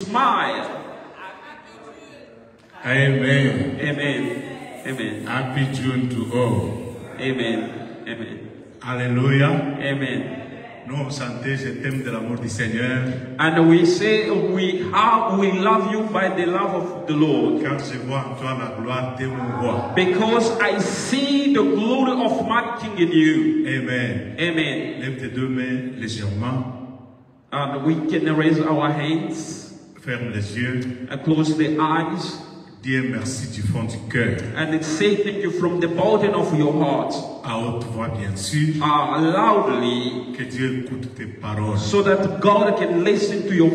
Smile. Amen. Amen. Amen. Happy June to all. Amen. Amen. Alléluia. Amen. Nous on chantait Je t'aime de l'amour du Seigneur. And we say we love you by the love of the Lord. Quand je vois en toi la gloire de mon roi. Because I see the glory of my King in you. Amen. Amen. Lève tes deux mains légèrement. And we can raise our hands. Ferme les yeux. And close the eyes. Dis merci du fond du cœur. And say thank you from the bottom of your heart. À haute voix, bien sûr. Loudly. Que Dieu écoute tes paroles. So that God can listen to your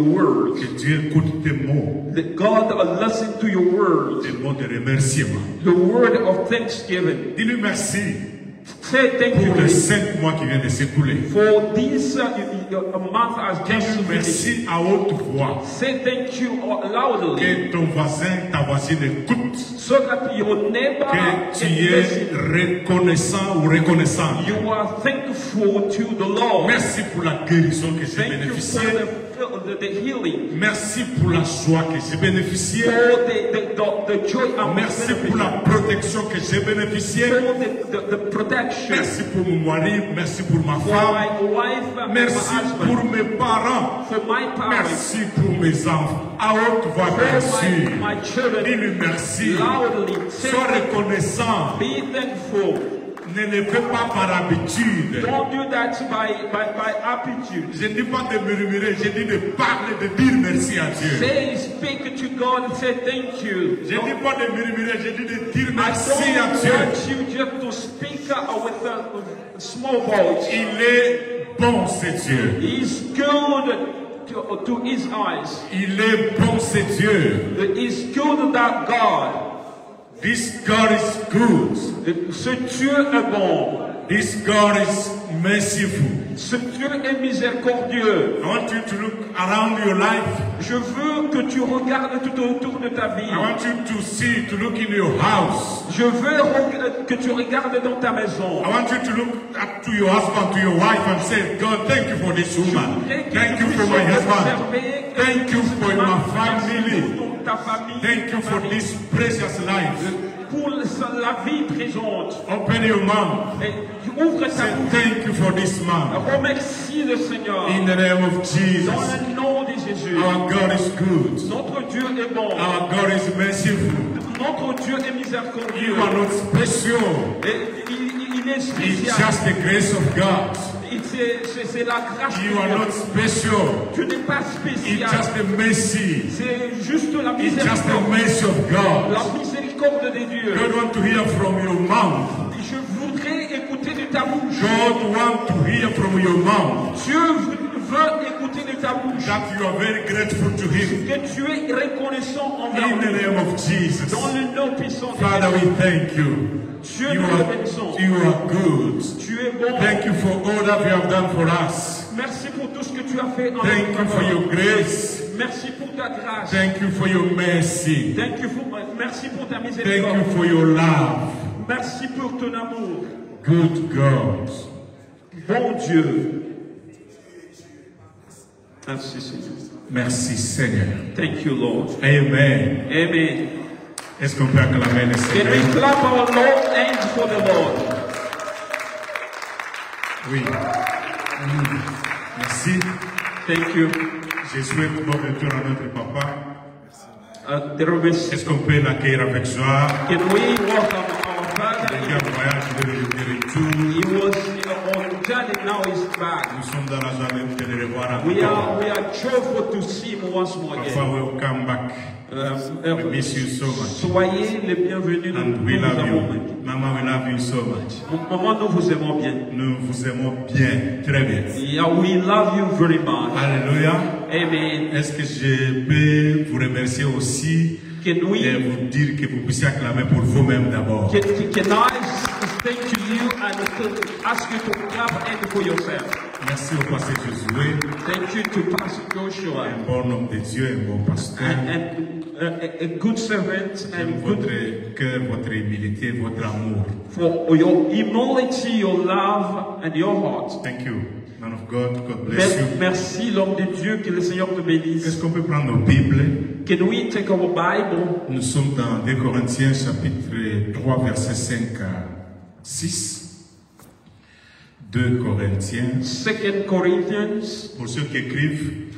words. Que Dieu écoute tes mots. That God listen to your words. Tes mots de remerciement. The word of thanksgiving. Dis-lui merci. Say thank you pour les 5 mois qui viennent de s'écouler. For this month has just finished. Merci à haute voix. Say thank you loudly. Que ton voisin, ta voisine écoute. So that your neighbor que tu es reconnaissant ou reconnaissant. You are thankful to the Lord. Merci pour la guérison que j'ai bénéficiée. The healing. Merci pour la joie que j'ai bénéficiée. The joy merci pour la protection que j'ai bénéficiée. The protection. Merci pour mon mari, merci pour ma femme. Wife, merci pour mes parents. For my parents. Merci pour mes enfants. À haute voix, bien sûr. Dis-lui merci. Loudly. Sois reconnaissant. Be thankful. Ne le fais pas par habitude. Don't do that by habitude. Je ne dis pas de murmurer, je dis de parler, de dire merci à Dieu. Say, speak to God and say thank you. Je ne dis pas de murmurer, je dis de dire merci à Dieu. I don't want you just to speak with a small voice. Il est bon, c'est Dieu. He is good to his eyes. Il est bon, c'est Dieu. It is good that God. This God is good. Ce Dieu est bon. This God is merciful. Ce Dieu est miséricordieux. I want you to look around your life. Je veux que tu regardes tout autour de ta vie. I want you to see, to look in your house. Je veux que tu regardes dans ta maison. I want you to look up to your husband, to your wife, and say, God, thank you for this woman. Thank you for my husband. Thank you for my family. Thank you for this precious life. Pour la vie présente. Open your mouth. Ouvre ta say thank you for this man. Remercie le Seigneur. In the name of Jesus. Dans le nom de Jésus. Our God is good. Notre Dieu est bon. Our God is merciful. Notre Dieu est miséricordieux. You are not special. Il est spécial. It's just the grace of God. C'est la grâce de Dieu. You are not special. Tu n'es pas spécial. It's just the mercy. C'est juste la miséricorde. It's just the mercy of God. La miséricorde de Dieu. God want to hear from your mouth. Je voudrais écouter de ta bouche. God want to hear from your mouth. Dieu veut écouter de ta bouche. That you are very grateful to Him. Que tu es reconnaissant envers In the name of Jesus. Dans le nom puissant de Father, we thank you. Dieu nous remercions. You are good. Tu es bon. Thank you for all that you have done for us. Merci pour tout ce que tu as fait en Thank you for your grace. Merci pour ta grâce. Thank you for your mercy. Merci pour ta miséricorde. Thank you for your love. Merci pour ton amour. Good God. Bon Dieu. Merci Seigneur. Merci Seigneur. Thank you Lord. Amen. Amen. Est-ce qu'on peut acclamer le Seigneur? Can we clap our Lord and for the Lord? Oui. Merci. Thank you. Je souhaite bon retour à notre papa. Est-ce qu'on peut l'accueillir avec joie? Can we welcome our father? Il a un voyage de retour. He was on journey, now he's back. Nous sommes dans la joie de le revoir We encore. are joyful to see him once more again. Papa, welcome back. We miss you so much. Soyez les bienvenus. And we love you. Maman, we love you so much. Maman, nous vous aimons bien. Nous vous aimons bien, très bien. Yeah, we love you very much. Alléluia. Amen. Est-ce que je peux vous remercier aussi et vous dire que vous puissiez acclamer pour vous-même d'abord? Can I thank you and ask you to clap and for yourself? Merci au pasteur Josué. Thank you to Pastor Joshua. Un bon homme de Dieu, un bon pasteur. A good servant and votre cœur, votre humilité, votre amour. For your humility, your love, and your heart. Thank you. Man of God, God bless you. Merci l'homme de Dieu, que le Seigneur te bénisse. Est-ce qu'on peut prendre nos Bibles? Can we take our Bible? Nous sommes dans 2 Corinthiens chapitre 3 versets 5 à 6. 2 Corinthiens. 2 Corinthians. Pour ceux qui écrivent,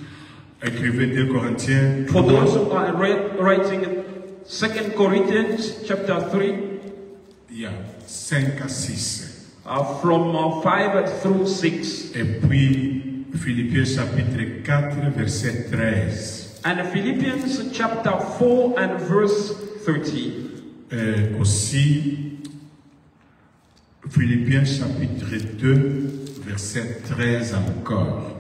écrivez 2 Corinthiens. For those who are writing 2 Corinthians chapter 3. Yeah, 5 à 6. From 5 through 6. Et puis Philippiens chapitre 4 verset 13. And Philippians chapter 4 and verse 13. Aussi Philippiens chapitre 2 verset 13 encore.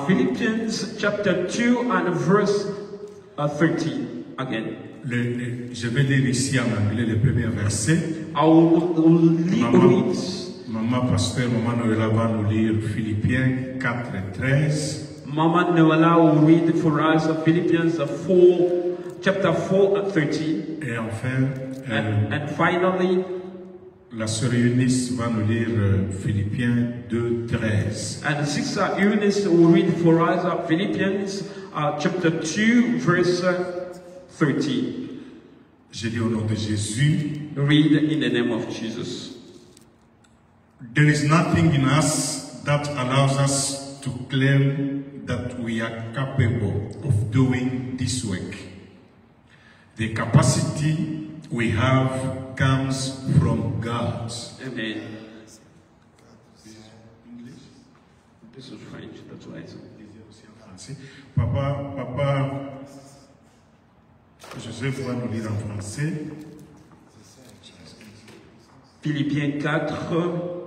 Philippians chapter 2 and verse 13 again. Je vais lire ici en anglais le premier verset. I will read. Maman pasteur, Maman Noëlla va nous lire Philippiens 4 et 13. Mama Noëlla will read for us Philippians 4, chapter 4 and 13. Et enfin, and finally, la sœur Eunice va nous lire Philippiens 2, 13. And Sister Eunice will read for us Philippians chapter 2, verse 13. Je lis au nom de Jésus. Read in the name of Jesus. There is nothing in us that allows us to claim that we are capable of doing this work. The capacity we have comes from God. Amen. This is French, that's why it's Papa, Joseph va nous lire en français. Philippiens 4.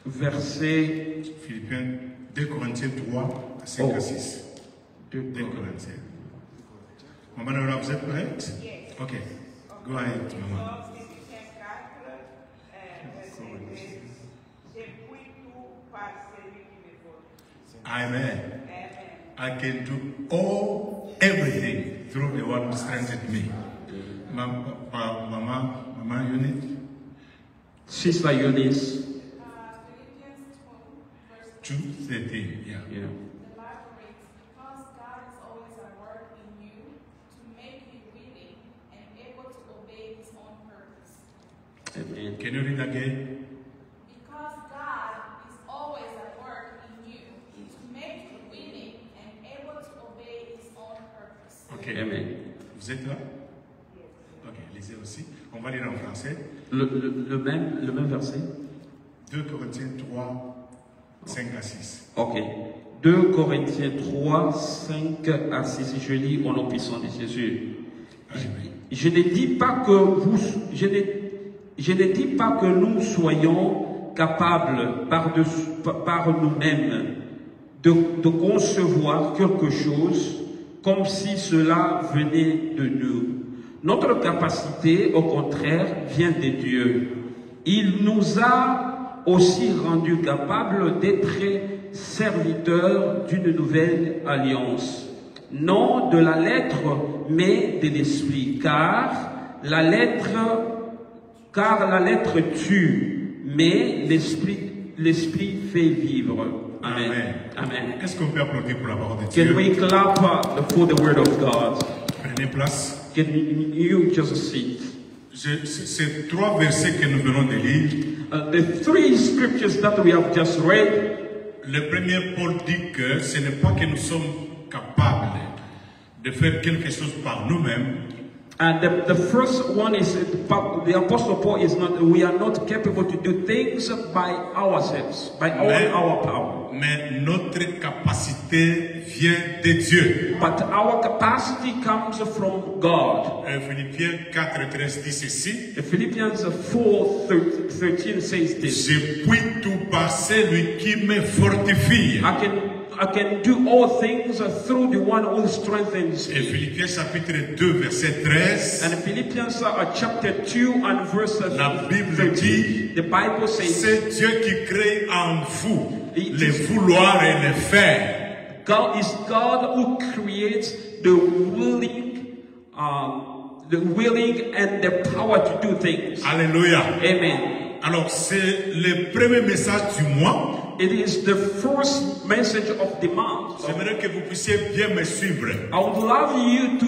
Verset Philippiens 2 Corinthiens 3 à 5 à 6. 2 Corinthiens. Maman Noëlla, vous êtes prête? Yes. Ok. Go ahead, maman. Amen. I can do everything through the one who strengthens me. Mama Eunice. Sister Eunice. 2:13, yeah. The Bible reads, because God is always at work in you to make you willing and able to obey His own purpose. Amen. Can you read again? Because God is always at work in you to make you willing and able to obey His own purpose. Ok. Amen. Vous êtes là? Ok, lisez aussi. On va lire en français. Le même verset. 2 Corinthiens 3. 5 à 6. Ok. 2 Corinthiens 3, 5 à 6. Je lis au nom puissant de Jésus. Je ne dis pas que nous soyons capables par nous-mêmes de concevoir quelque chose comme si cela venait de nous. Notre capacité, au contraire, vient de Dieu. Il nous a aussi rendu capable d'être serviteurs d'une nouvelle alliance. Non de la lettre, mais de l'esprit. Car la lettre tue, mais l'esprit fait vivre. Amen. Amen. Amen. Est-ce qu'on peut applaudir pour la parole de Dieu? Can we clap for the word of God? Prenez place. Can you just sit? Ces 3 versets que nous venons de lire. The 3 scriptures that we have just read. Le premier, Paul dit que ce n'est pas que nous sommes capables de faire quelque chose par nous-mêmes. And the first one is the Apostle Paul is not. We are not capable to do things by ourselves, by our power. Mais notre capacité vient de Dieu. But our capacity comes from God. Philippiens 4:13 dit ceci. Philippians 4:13 says this. Je puis tout par celui qui me fortifie. I can do all things through the one who strengthens me. Et Philippiens chapitre 2 verset 13. And Philippians chapter 2 and verse La Bible 13. dit, The Bible says, c'est Dieu qui crée en vous le vouloir et le faire. God is God who creates the willing and the power to do things. Alléluia. Amen. Alors c'est le premier message du mois. It is the first message of the month. J'aimerais que vous puissiez bien me suivre. I would love you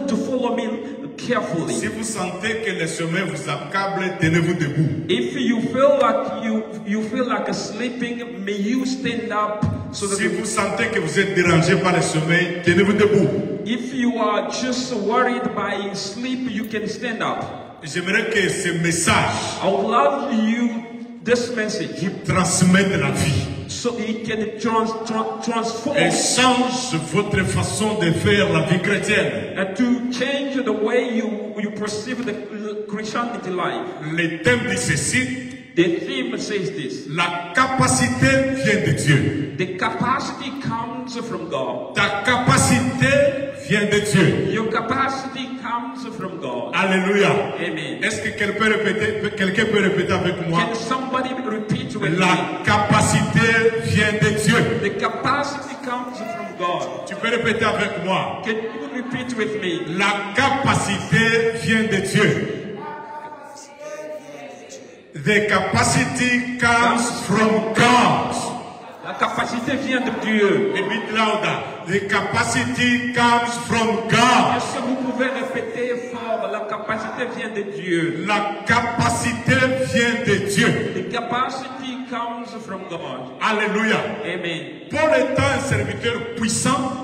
to follow me carefully. Si vous sentez que le sommeil vous accable, tenez-vous debout. If you feel like you feel like sleeping, may you stand up so that Si vous sentez que vous êtes dérangé par le sommeil, tenez-vous debout. if you are just worried by sleep, you can stand up. J'aimerais que ce message I would love you this message vous transmette la vie so it can transform et change votre façon de faire la vie chrétienne. and to change the way you perceive the Christianity life. Le thème de ceci, The theme says this: la capacité vient de Dieu. the capacity comes from God. Ta capacité vient de Dieu. Your capacity comes from God. Alléluia. Amen. Est-ce que quelqu'un peut répéter avec moi? Can somebody repeat with me? La capacité vient de Dieu. The capacity comes from God. Tu peux répéter avec moi. Can you repeat with me? La capacité vient de Dieu. The capacity comes from God. La capacité vient de Dieu. A bit louder. The capacity comes from God. Est-ce que vous pouvez répéter fort? La capacité vient de Dieu. La capacité vient de Dieu. The capacity comes from God. Alléluia. Amen. Paul étant un serviteur puissant,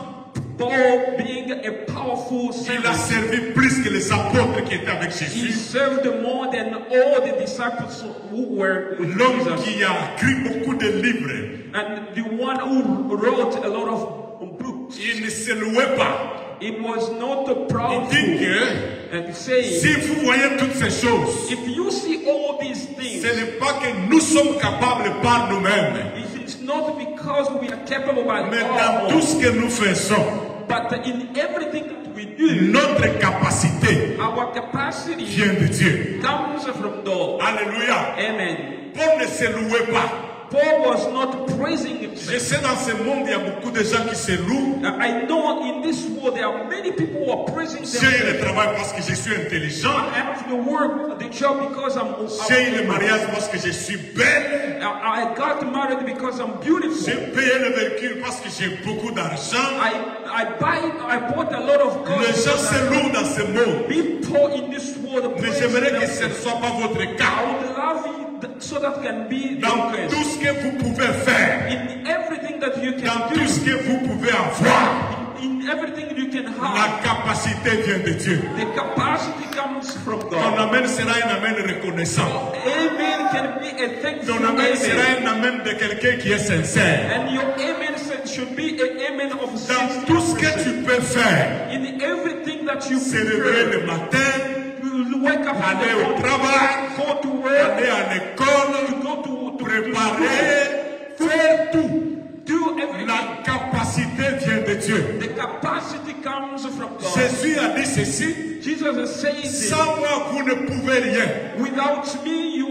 Paul, being a powerful il a servant, servi plus que les apôtres qui étaient avec he Jésus. served more than all the disciples who were with L'homme Jesus. qui a écrit beaucoup de livres, And the one who wrote a lot of books, il ne se louait pas. he was not Il proud. dit que And saying, si vous voyez toutes ces choses, if you see all these things, ce n'est pas que nous sommes capables par nous-mêmes, it's not because we are capable by mais dans tout God, ce que nous faisons, but in everything that we do, notre capacité our capacity vient de Dieu. comes from God. Alléluia. Amen. Paul ne se louait pas. Paul was not praising Je himself. sais dans ce monde, il y a beaucoup de gens qui se louent. I know in this world there are many people who are praising J'ai le themselves. travail parce que je suis intelligent. I have the work, the job because J'ai le mariage parce que je suis belle. I got married because I'm beautiful. J'ai payé le véhicule parce que j'ai beaucoup d'argent. I bought a lot of Les gens clothes. se louent dans ce monde. People in this world Mais praise j'aimerais que ce ne themselves. soit pas votre I cas. would love you so that can be Dans your tout case. ce que vous pouvez faire, In everything that you dans can tout ce do, que vous pouvez avoir, in everything you can have, la capacité vient de Dieu. the capacity comes from Ton God. amen sera un amen reconnaissant. Amen can be a thankful Ton amen sera amen. un amen de quelqu'un qui est sincère. And your amen should be an amen of Dans tout ce que tu peux faire, in everything that you se réveiller prefer. le matin, You wake up in aller the au morning, travail, go to work, aller à l'école, go to préparer, faire tout. do everything. La capacité vient de Dieu. The capacity comes from God. Jésus a dit ceci, Jesus says, sans moi vous ne pouvez rien. without me, you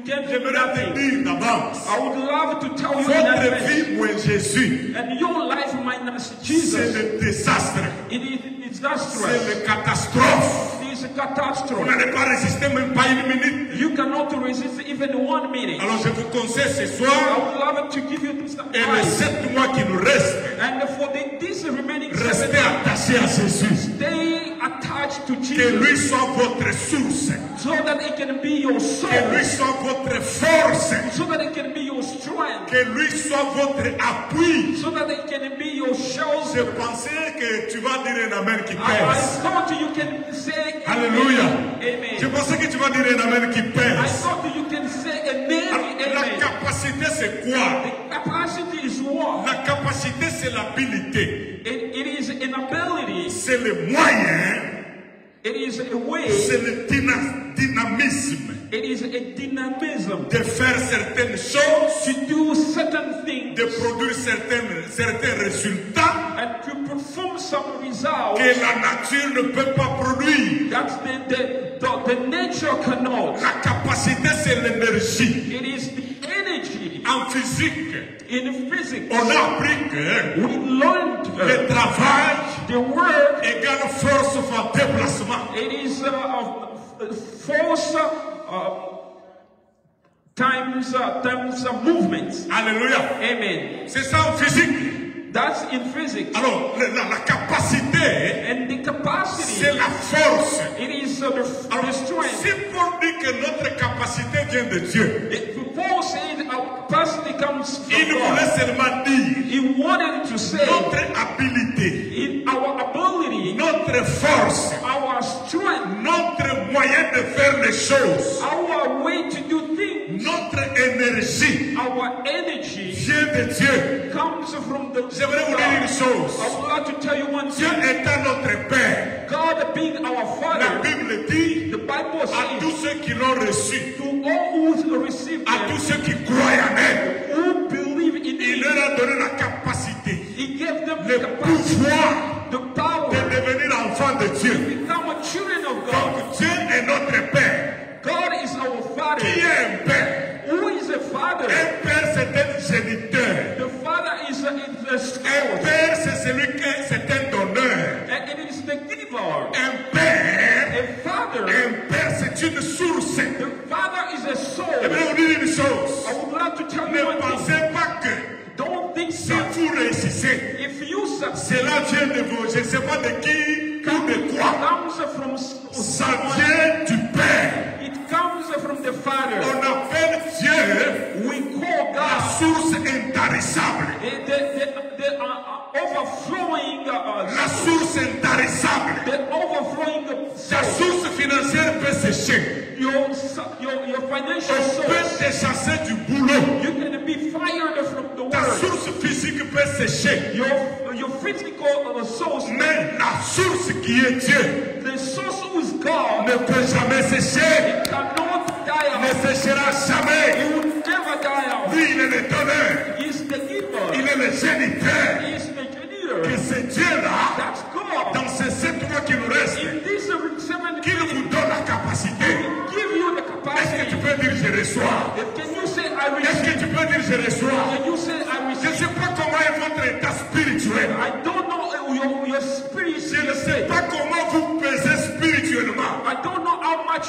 can't do J'aimerais te nothing. dire d'avance, I would love to tell you in votre advance. vie moins Jésus, And your life minus c'est Jesus, le désastre, it's c'est disastrous. le catastrophe. It is a Vous catastrophe. n'allez pas résister même pas une minute. You cannot resist even 1 minute. Alors je vous conseille ce I soir would love to give you this et les advice. 7 mois qui nous restent, And for this remaining 7 restez attachés à Jésus. stay attached to Que Jesus lui soit votre source, so that it can be your soul, que lui soit votre force, so that it can be your strength, que lui soit votre appui. so that it can be your Je shelter. pensais que tu vas dire un amen qui I pèse. thought you can say Alléluia. Amen. Je pensais que tu vas dire un amen qui I pèse. thought you can say amen. La Amen. capacité c'est quoi? The capacity is what? La capacité c'est l'habilité. It is an ability. C'est le moyen. It is a way. C'est le dynamisme It is a dynamism de faire certaines choses, to do certain things de produire certains résultats and to perform some results que la nature ne peut pas produire. that the nature cannot. La capacité c'est l'énergie. It is the energy En physique, in physics. on a appris que We learned le travail the word. égale force fois déplacement. It is force times movements. Alléluia. Amen. C'est ça en physique. That's in physics. Alors, la capacité, And the capacity, c'est la force. it is the strength. Si Paul dit que notre capacité vient de Dieu, Paul said our capacity comes il from voulait God. seulement dire He wanted to say notre habilité, in our ability, notre force, our strength, notre moyen de faire les choses, our way to do things, notre énergie our energy vient de Dieu. comes from the J'aimerais vous dire une chose. I would like to tell you one Dieu thing. étant notre Père, God being our la Father, Bible dit the Bible à tous says ceux qui l'ont reçu, to all who receive à tous him, ceux qui croient en elle, who believe in il him, leur a donné la capacité, he gave them le the capacity, pouvoir the power de devenir enfant de Dieu. to become a children of God. Donc Dieu est notre Père. God is our Qui Father. est un Père? Who is a Father? Un Père, c'est un géniteur. The Father is a Un spouse, Père, c'est celui qui c'est un donneur. and it is the giver. Un Père, A Father, un Père, c'est une source. the Father is a soul. J'aimerais vous dire une chose. I would like to tell you Ne one thing. pensez pas que Don't think si so. vous réussissez, If you succeed, cela vient de vous. Je ne sais pas de qui ou de quoi. comes from Ça someone. vient du Père. It comes from the Father. On appelle Dieu We call la God source intarissable. the overflowing, La source intarissable. the overflowing La source. source financière peut sécher. Your financial On peut source. te chasser du boulot. You can be fired from the Ta world. source physique peut sécher. Your physical source, Mais la source qui est Dieu the source who is God, ne peut jamais sécher. cannot die Ne out. séchera jamais. He will never die out. Lui, il est le donneur. He is the giver. Il est le géniteur. He is the Que creator. c'est Dieu-là, That's God. dans ces 7 mois qui nous restent, In this 7 qu'il days, vous donne la capacité. give you the Est-ce que capacity. tu peux dire je reçois? Can you say I Est-ce receive? que tu peux dire je reçois? Can you say I Je ne receive? sais pas comment est votre état spirituel. I don't know your spirit. Je ne sais pas comment vous pesez spirituellement. I don't know how much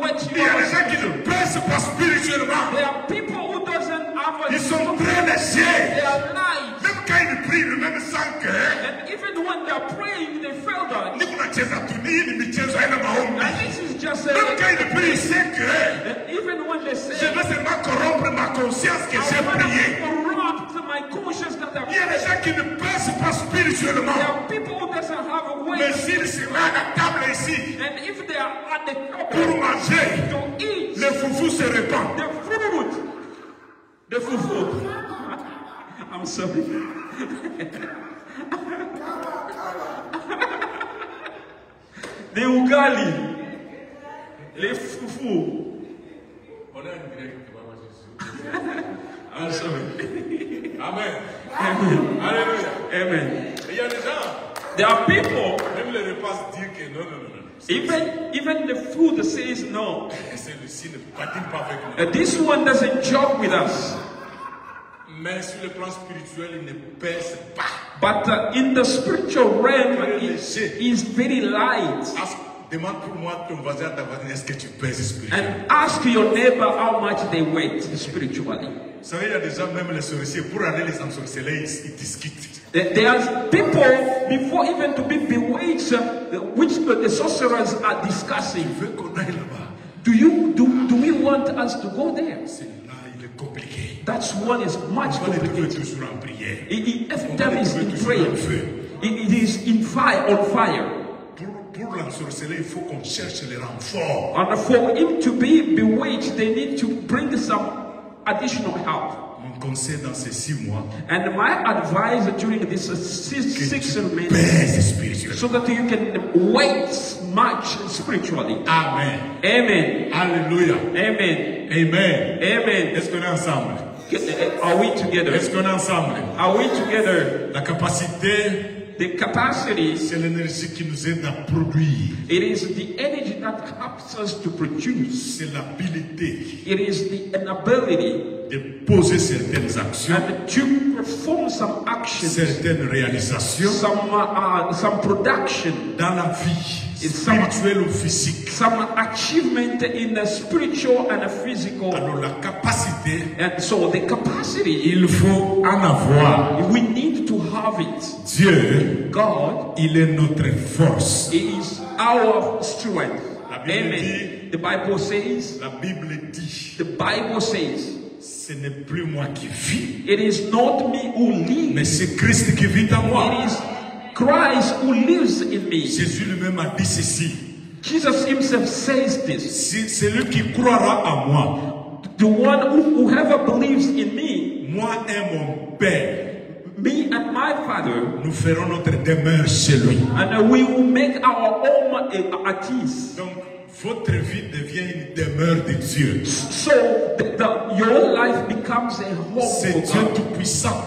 weight Il you y a are. des gens qui ne pèsent pas spirituellement. There are people who doesn't have a Ils sont très légers. they are light. Même quand ils prient le même sang que And even when they are praying, they feel that. nikunacheza tu nini michezo haina maombi. And this is just Même quand ils prient, il sait que and even when they je say, vais seulement corrompre ma conscience que j'ai prié. corrupt my conscience that Il y a des gens qui ne pèsent pas spirituellement. there are people who doesn't have a Mais way. s'ils se mettent à la table ici And if they are at the pour table manger, to eat le foufou se répand. the food. I'm sorry. The ugali, les foufou. I'm sorry. Amen. Amen. Alléluia. Amen. Il y a des gens, There are people, même les repas disent que non, non, non, non. even the food says no. Celui-ci ne patine pas avec nous. This one doesn't joke with us. Mais sur le plan spirituel, il ne pèse pas. But in the spiritual realm, is very light. Demande pour moi, ton voisin, ta voisine, est-ce que tu pèses spirituellement? And ask your neighbor how much they weigh spiritually. Vous savez, il y a des gens, même les sorciers, pour aller les ensorceler, ils discutent. There are people, before even to be bewitched, which the sorcerers are discussing. Il veut qu'on aille là-bas. Do we want us to go there? Là, il est compliqué. That's one is much On va les trouver complicated. toujours en prière. Every time is in prayer. It is in fire, on fire. Pour l'ensorceler, il faut qu'on cherche les renforts. And for him to be bewitched, they need to bring some additional help. Mon conseil dans ces 6 mois, And my advice during this 6 months, pèse spirituellement. so that you can wait much spiritually. Amen. Amen. Alléluia. Amen. Amen. Amen. Est-ce qu'on est ensemble? Are we together? Est-ce qu'on est ensemble? Are we together? La capacité the capacity. C'est l'énergie qui nous aide à produire. It is the energy that helps us to produce. C'est l'habilité. It is an ability De poser certaines actions, and to perform some actions, certaines réalisations some production, dans la vie It's some- spirituelle ou physique. some achievement in the spiritual and the physical. Alors la capacité, And so the capacity, il faut en avoir. we need to have it. Dieu, God il est notre force. is our strength. La Bible Amen. dit- The Bible says, La Bible dit, the Bible says, ce n'est plus moi qui vis, it is not me who lives. mais c'est Christ qui vit en moi. It is Christ who lives in me. Jésus lui-même a dit ceci. Jesus himself says this. Si celui qui croira en moi, The one whoever believes in me, moi et mon Père, me and my Father, nous ferons notre demeure chez lui. and we will make our home at ease. Donc, votre vie devient une demeure de Dieu. So your life becomes a home C'est for Dieu God. Tout-Puissant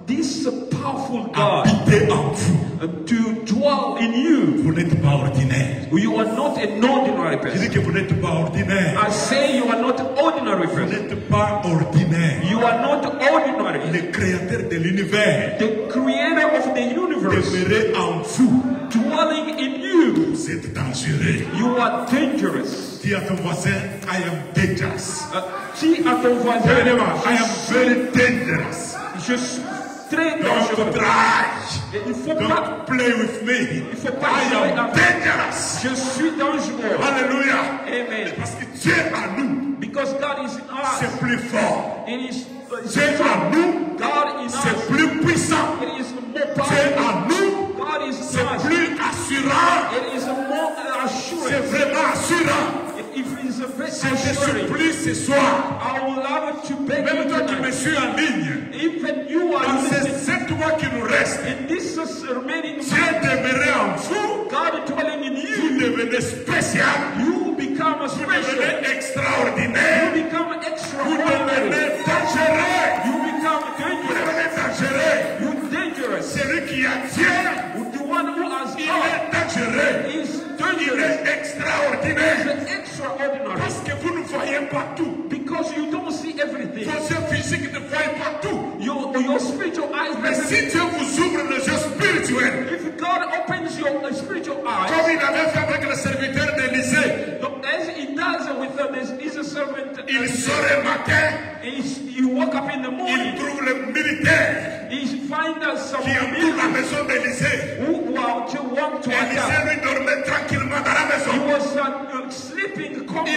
This powerful God habité en vous. to dwell in you. Vous n'êtes pas ordinaire. You are not an ordinary Je dis person. que vous n'êtes pas ordinaire. I say you are not an ordinary Vous person. n'êtes pas ordinaire. You are not ordinary. Le créateur de l'univers The creator of the universe demeurait en vous. dwelling in you. Vous êtes dangereux. You are dangerous. Dis à ton voisin, I am dangerous. Dis à ton voisin, I am very dangerous. je suis très Don't dangereux. try. Et il faut pas, Don't play with me. il faut pas I jouer am avec. dangerous. Je suis dangereux. Alléluia. Amen. Parce que Dieu à nous, Because God is in us. c'est plus fort. It is Dieu à nous, God in c'est us. plus puissant. It is more Dieu powerful. à nous, God is in c'est us. plus assurant. It is more C'est assurance. vraiment assurant. If it is a bit Je te assuring, supplie ce soir, I will love to beg même you toi qui me tonight. suis en ligne, Even you are dans ces listening. 7 mois qui nous restent, In this remaining Dieu month, demeurait en vous. God dwelling in Vous you, devenez spécial. you become a Vous special. devenez extraordinaire. You become Vous extraordinary. devenez dangereux. You become Vous dangerous. devenez dangereux. You dangerous. Celui qui a Dieu, The one who has il God est dangereux. is Il dangerous. est extraordinaire. Is extraordinary. Parce que vous ne voyez pas tout. Because you don't see everything. Vos yeux physiques ne voient pas tout. Your spiritual eyes. Mais si Dieu vous ouvre les yeux spirituels, If God opens your spiritual eyes, comme il avait fait avec le serviteur d'Élysée, as He does with his servant, il sort le matin, you wake up in the il morning, trouve le militaire he finds some qui entoure la maison d'Élysée. who want to Élysée attack. lui dormait tranquillement dans la He maison. was sleeping calmly.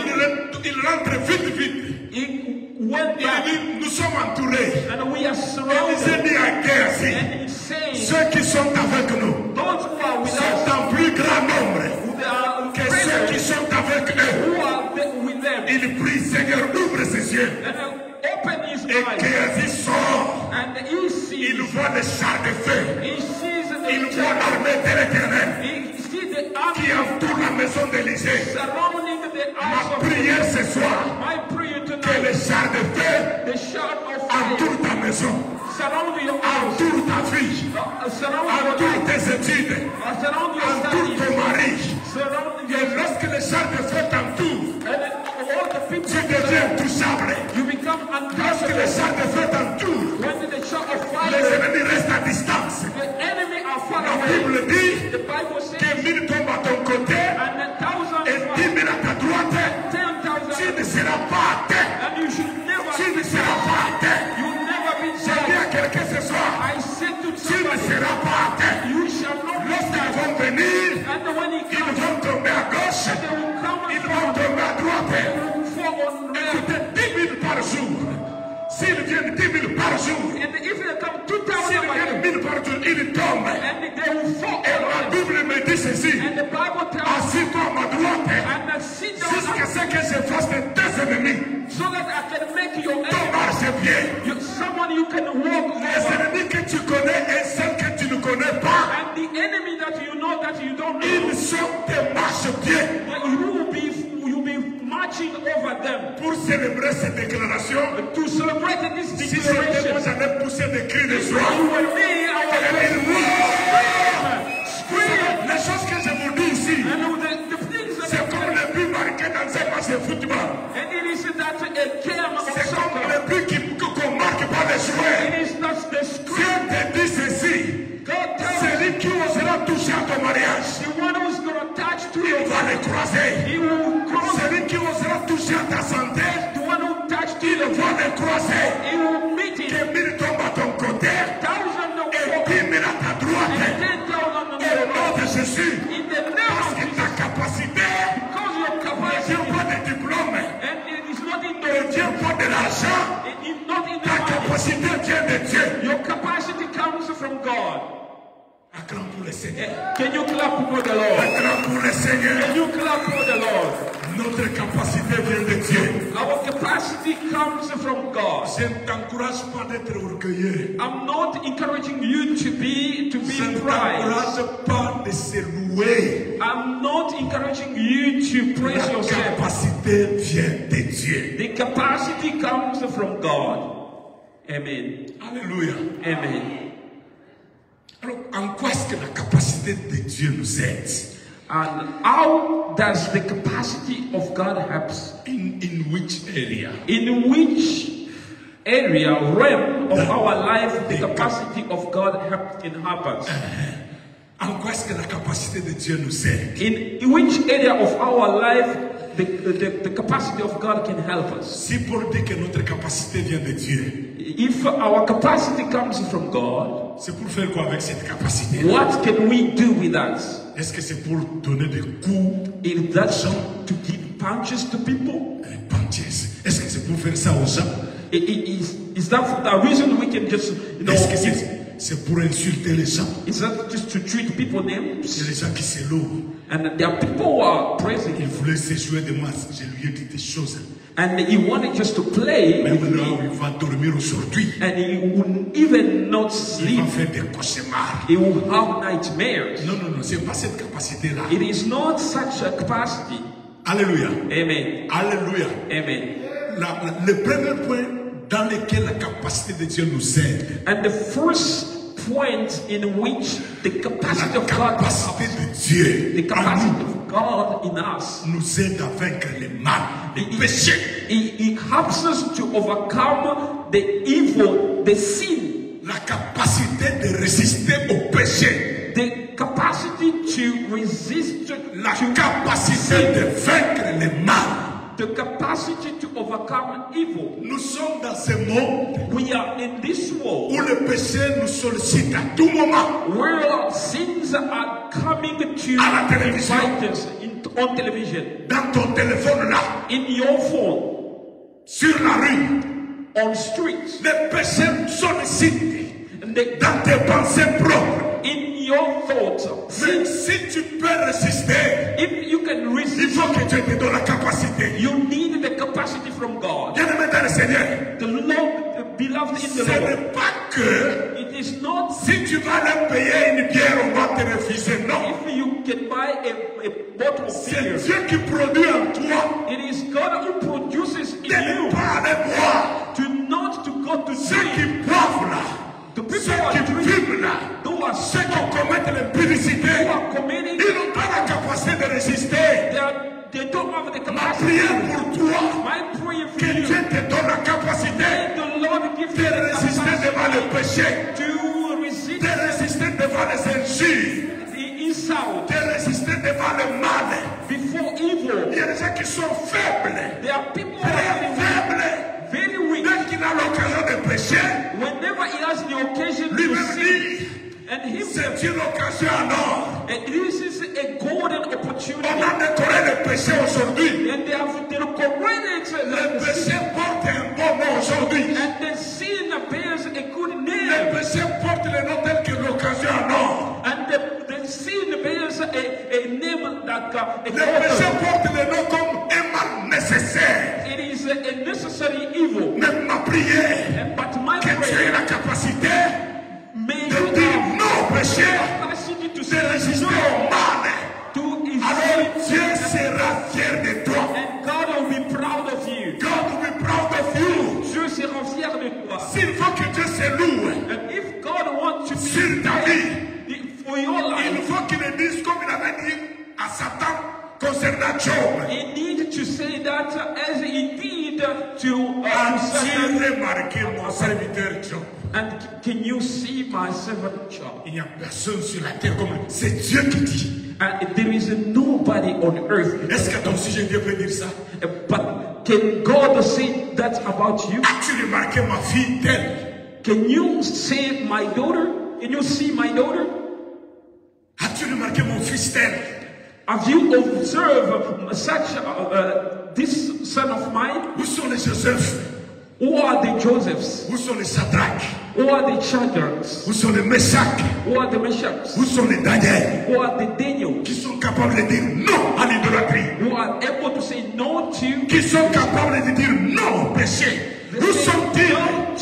Il rentre vite. He went Il back, dit, nous sommes entourés. and we are Élysée surrounded. dit à Géasi, And he's saying, ceux qui sont avec nous those who are with sont us, en plus grand nombre they are que ceux qui sont avec eux. who are with them. Il prie, Seigneur, ouvre ses yeux. And open his Et eyes, Géasi sort. and he sees, Il voit les chars de feu. he sees Il the voit l'armée de l'Éternel he sees the qui army entoure la maison d'Élysée. surrounding the Ma house of prière ce soir, my prayer que tonight. les chars de feu The shout of fire entourent ta maison, surround your house, entourent ta fille, surround your entourent life, tes études, surround your entourent ton studies, mari. surround Et your lorsque les chars de feu t'entourent, and all the people. tu deviens intouchable. You become Lorsque les untouchable. chars de feu t'entourent, When the shout of les fire, ennemis restent à distance. the enemy are far La away. Bible dit The Bible says, que 1000 tombent à ton côté and a thousand et 10 000 à ta droite. 10,000, Tu ne seras pas atteint. and you should never, Tu ne seras pas atteint. you never be J'ai dit à sad. quelqu'un ce soir, I said to tu ne somebody, seras pas atteint. you shall not be Lorsqu'ils sad. vont venir, And when he ils comes, vont tomber à gauche, they will come ils and vont tomber à droite. they will fall on them. Écoutez, 10 000 par jour. S'ils viennent 10 000 par jour, And if they come s'ils 2,000 by viennent them, 1000 par jour, ils tombent. and they will fall Et on la them. Bible me dit ceci, And the Bible tells us, assis-toi à ma droite, and sit jusqu'à down ce que je fasse de tes ennemis so that I can make your ton enemy, marchepied. someone you can walk Les over. ennemis que tu connais et ceux que tu ne connais pas, And the enemy that you know that you don't know, ils sont tes marchepieds. you'll be marching over them. Pour célébrer cette déclaration, To celebrate this si c'était moi, declaration, j'allais pousser des cris de you joie. will be our Et dire, wow! croiser. Celui qui osera toucher à ta santé, il va le croiser. Que 1000 tombent à ton côté et 10 000 à ta droite. Au nom de Jésus. Parce que ta capacité ne vient pas de diplôme, ne vient pas de l'argent. Ta capacité vient de Dieu. Your capacity comes from God. Acclame pour le Seigneur. Can you clap for the Lord? Acclame pour le Seigneur. Can you clap for the Lord? Notre capacité vient de Dieu. Our capacity comes from God. Je ne t'encourage pas d'être orgueilleux. I'm not encouraging you to be Je ne prideful. t'encourage pas de se louer. I'm not encouraging you to praise La yourself. capacité vient de Dieu. The capacity comes from God. Amen. Alléluia. Amen. Alors, en quoi est-ce que la capacité de Dieu nous aide? And how does the capacity of God help? In which area? In which area, realm of our life, the capacity of God help us? En quoi est-ce que la capacité de Dieu nous aide? In which area of our life the capacity of God can help us? Si pour dire que notre capacité vient de Dieu, if our capacity comes from God, c'est pour faire quoi avec cette capacité? what can we do with that? Est-ce que c'est pour donner des coups? Is that to give punches to people? Punches. Est-ce que c'est pour faire ça aux gens? Is that the reason we can just, Est-ce que c'est pour insulter les gens? Is that just to treat people names? C'est les gens qui se louent. And there are people who are praising Il him. voulait se jouer de moi. Je lui ai dit des choses. And he wanted just to play. Même là où il va dormir aujourd'hui, And he wouldn't even not il va sleep. faire des cauchemars. He will have nightmares. Non, non, non, c'est pas cette capacité-là. It is not such a capacity. Alléluia. Amen. Alléluia. Amen. Le premier point dans lequel la capacité de Dieu nous aide, And the first point in which the capacity la of God, capacité de Dieu the en capacity of God in us, nous aide à vaincre le mal, le péché. it helps us to overcome the evil, the sin, La capacité de résister au péché. the capacity to resist, La capacité de vaincre le mal. the capacity to overcome evil. Nous sommes dans ce monde We are in this world où le péché nous sollicite à tout moment. where sins are coming to À la télévision. invite us on television, Dans ton téléphone là, in your phone, sur la rue, on streets, le péché sollicite and dans tes pensées propres. in your thoughts. Mais si tu peux résister, If you can il resist, faut que Dieu te donne la capacité. you need the capacity from God. Bien-aimé dans le Seigneur, The Lord, beloved in ce the Lord, n'est pas que it is not si tu vas leur payer une bière, on va te refuser. Non. if you can buy a bottle of C'est beer. Dieu qui produit en toi. It is God who produces in De ne you. pas aller boire. To not to go to Ceux drink. qui boivent là, The people ceux who are qui drinking, fument là, who are ceux qui smoking, commettent l'impudicité, who are committing, ils n'ont pas la capacité de résister. they don't have the Ma capacity. prière pour toi, My prayer for que you, Dieu te donne la capacité the Lord give de you the résister capacity devant le péché, to resist de résister devant les injures, the insult de résister devant le mal. before evil. Il y a des gens qui sont faibles, There are people who très are faibles. very weak. Dès qu'il a l'occasion de pécher, Whenever he has the occasion to lui-même sin, dit, and him, c'est une occasion en or. and this is a golden opportunity. On a décoré le péché aujourd'hui. And they have decorated Le the péché porte un bon nom aujourd'hui. and the sin bears a good Le name. péché porte le nom tel que l'occasion en or. And the sin bears a name that Le péché porte le nom comme un mal nécessaire. it is a necessary evil. Même ma prière, But my que tu aies prayer, la capacité may de you dire have non au péché, capacity to de say résister no au mal. to Alors his Dieu sera fier de toi. and God will be proud of you. God will be proud of you. Dieu sera fier de toi. S'il faut que Dieu se loue And if God wants to sur ta vie, for your il life, faut qu'il le dise comme il avait dit à Satan concernant Job. he needs to say that as he did to As-tu Satan. remarqué mon serviteur Job? And can you see my servant Job? Il n'y a personne sur la terre comme lui. C'est Dieu qui dit. There is nobody on earth. Est-ce que ton sujet Dieu peut dire ça? But can God say that about you? As-tu remarqué ma fille telle? Can you say my daughter? Can you see my daughter? As-tu remarqué mon fils tel? Have you observed such this son of mine? Où sont les Joseph? Who are the Josephs? Où sont les Shadrach? Who are the Shadrachs? Où sont les Meshach? Who are the Meshachs? Où sont les Daniel? Who are the Daniels? Qui sont capables de dire non à l'idolâtrie? Who are able to say no to? Qui sont capables de dire non au péché? Où sont-ils? No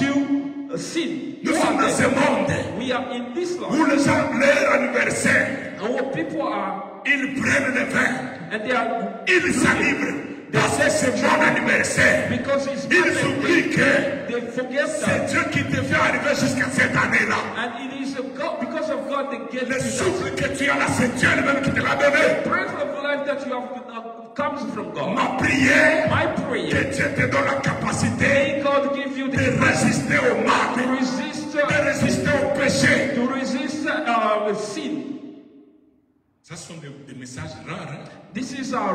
to sin. Nous sommes dans ce monde We are in this où life. les gens, leur anniversaire, Our people are, ils prennent le vin, and they are, ils s'animent. Passer ce bon anniversaire, because it's ils oublient que they forget c'est that. Dieu qui te fait arriver jusqu'à cette année-là. And it is God, because of God, they get Le to that. souffle que tu as là, c'est Dieu lui-même qui te l'a donné. Breath of life that you have comes from God. Ma prière, My prayer, que Dieu te donne la capacité may God give you de the résister au mal, to resist, de résister au péché. sin. Ça sont des messages rares. Hein? These are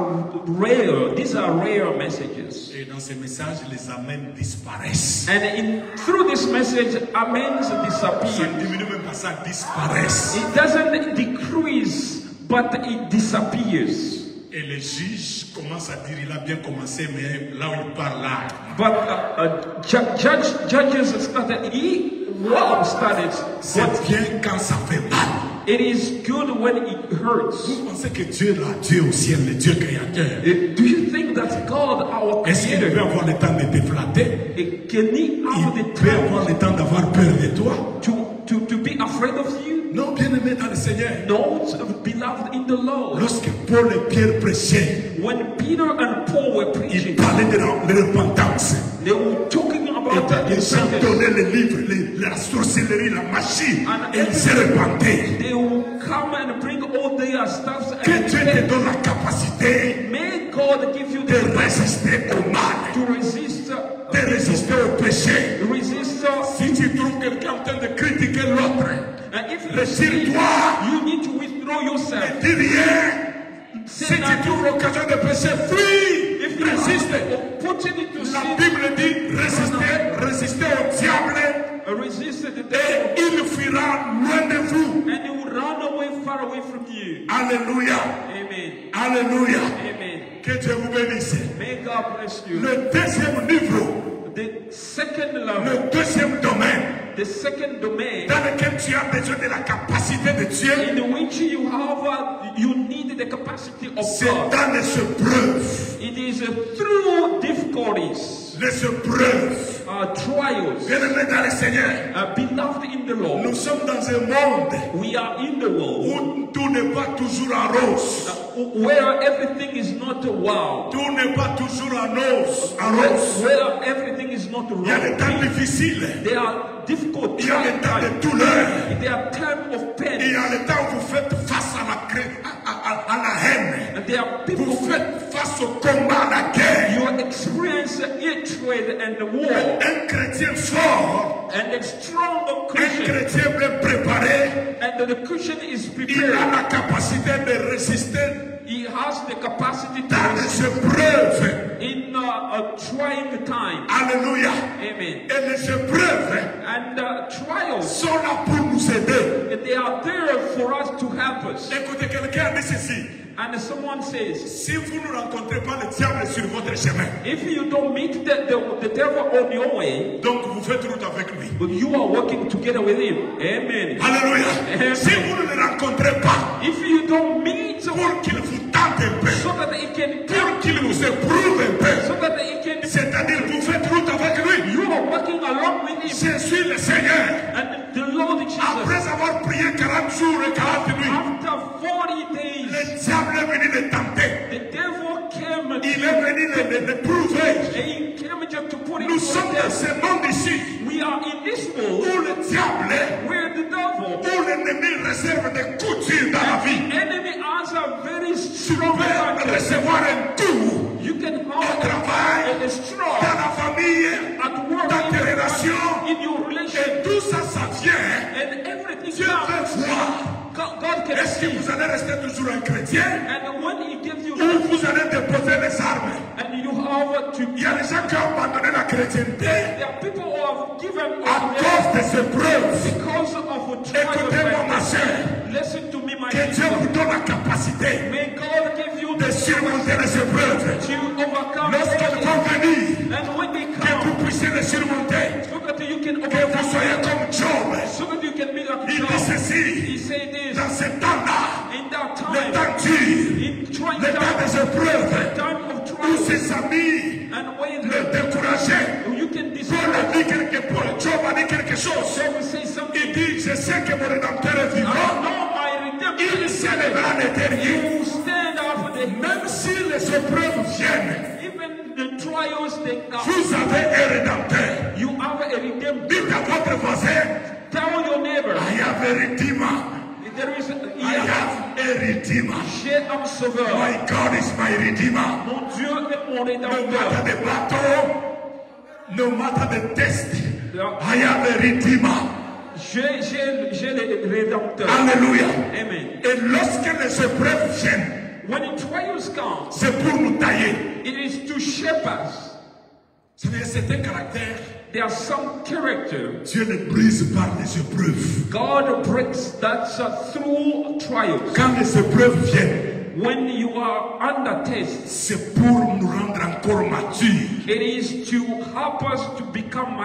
rare messages. Et dans ces messages, les amens disparaissent. And through this message, amens Ça disappear. ne diminue même pas, ça disparaissent. It doesn't decrease, but it disappears. Et les juges commencent à dire, il a bien commencé, mais là où il parle là. But judges started. He started. C'est bien quand ça fait mal. It is good when it hurts. Vous pensez que Dieu est là, Dieu au ciel, le Dieu créateur? Do you think that God, our Est-ce qu'il peut Creator, avoir le temps de te flatter? can He have Il the peut avoir time le temps d'avoir peur de toi? to be afraid of you? Non, bien-aimé dans le Seigneur. No, beloved in the Lord. Lorsque Paul et Pierre prêchaient, When Peter and Paul were ils preaching, parlaient de la repentance. they were talking about Et les gens repentance. donnaient les livres, la sorcellerie, la magie, et ils se repentaient. They will come and bring all their stuff Que and Dieu te donne la capacité may God give you de the right résister au mal, to resist, de résister au péché. resist. Si tu trouves quelqu'un en train de critiquer l'autre, And if you retire-toi, you need to withdraw yourself. ne dis rien. Si Say tu nothing. trouves l'occasion de pécher, fuis, If you résiste. opportunity to La sin, Bible dit résistez au diable resist the et devil, il fuira loin de vous. and he will run away far away from you. Alléluia. Amen. Alléluia. Amen. Que Dieu vous bénisse. May God bless you. Le deuxième niveau, The second level, le deuxième domaine the second domain dans lequel tu as besoin de la capacité de Dieu, in which you need the capacity of c'est God. dans les épreuves. It is through difficulties, Les épreuves. trials, Bien-aimé dans le Seigneur, beloved in the Lord. nous sommes dans un monde We are in the world où tout n'est pas toujours en rose. where everything is not wow, Tout n'est pas toujours en rose. En rose. where everything is not Il y a des temps right. difficiles. There are difficult Il y a des temps times. de douleur. There are times of pain. Il y a des temps où vous faites face à la haine. And there are people Vous faites face au combat, à la guerre. you experience hatred and war. Un chrétien fort, And a strong un Christian, chrétien bien préparé, and the Christian is il a prepared. la capacité de résister He has the capacity to dans resist les épreuves. in a trying time. Alléluia. Amen. Et les épreuves And trials, sont là pour nous aider. they are there for us to help us. Écoutez, quelqu'un a dit ceci. And someone says, Si vous ne rencontrez pas le diable sur votre chemin, if you don't meet the devil on your way, donc vous faites route avec lui. but you are working together with him. Amen. Alléluia. Amen. Si vous ne le rencontrez pas, If you don't meet pour qu'il vous tente un peu, so that he can pour qu'il vous éprouve un peu, so that he can c'est-à-dire vous faites route avec lui. you are working along with him. Je suis le Seigneur. And the Lord Jesus, Après avoir prié 40 jours et 40 nuits, after 40 days, le diable est venu le tenter. the devil came Il est venu le prouver. and he came just to put it Nous on sommes dans us. ce monde ici We are in this où world le diable, where the devil, où l'ennemi réserve des coups durs dans la vie. enemy has a very Tu strong peux attack. recevoir un coup You can au have travail, a strong dans la famille, at work, dans tes relations. in your relation, Et tout ça, ça vient. and everything Dieu veut comes. voir God Est-ce que vous allez rester toujours un chrétien? And when he gives you Ou vous allez déposer les armes? and you have to, Il y a des gens qui ont abandonné la chrétienté there are people who have given à cause de ces preuves. because of a Écoutez-moi, ma trial. soeur. Listen to me, my Que Dieu vous sister. donne la capacité May God give you de surmonter les épreuves. to overcome Lorsqu'elles vont venir, and when they que come, vous puissiez les surmonter. so that you can Que vous overcome, soyez comme Job. so that you can be like Il dit Job. He ceci, said this, dans ce temps-là, in that le time, temps dur, in trying le temps time, des épreuves, time of où trial, ses amis and when le décourageaient. you can Paul a discourage, dit quelque chose, Job a dit quelque chose. so we say something. Il dit, je sais que mon rédempteur est I vivant. know my redemption Il is s'élèvera à l'éternel. You stand up the Même si les épreuves viennent, even the trials they come. vous avez un rédempteur. You have a redemption. Dites à votre voisin, Tell your neighbor. I have a redeemer. There is I have a redeemer. J'ai un sauveur. My God is my redeemer. Mon Dieu est mon No matter rédempteur. the battle, no matter the test, I have a redeemer. J'ai le rédempteur. Alléluia. Amen. Et lorsque les épreuves viennent, When the trials come, c'est pour nous tailler. it is to shape us. C'est-à-dire, c'est un caractère. There are some character. Dieu le brise par les épreuves. God breaks that through trials. Quand les épreuves viennent, When you are under test, c'est pour nous rendre encore matures. it is to help us to become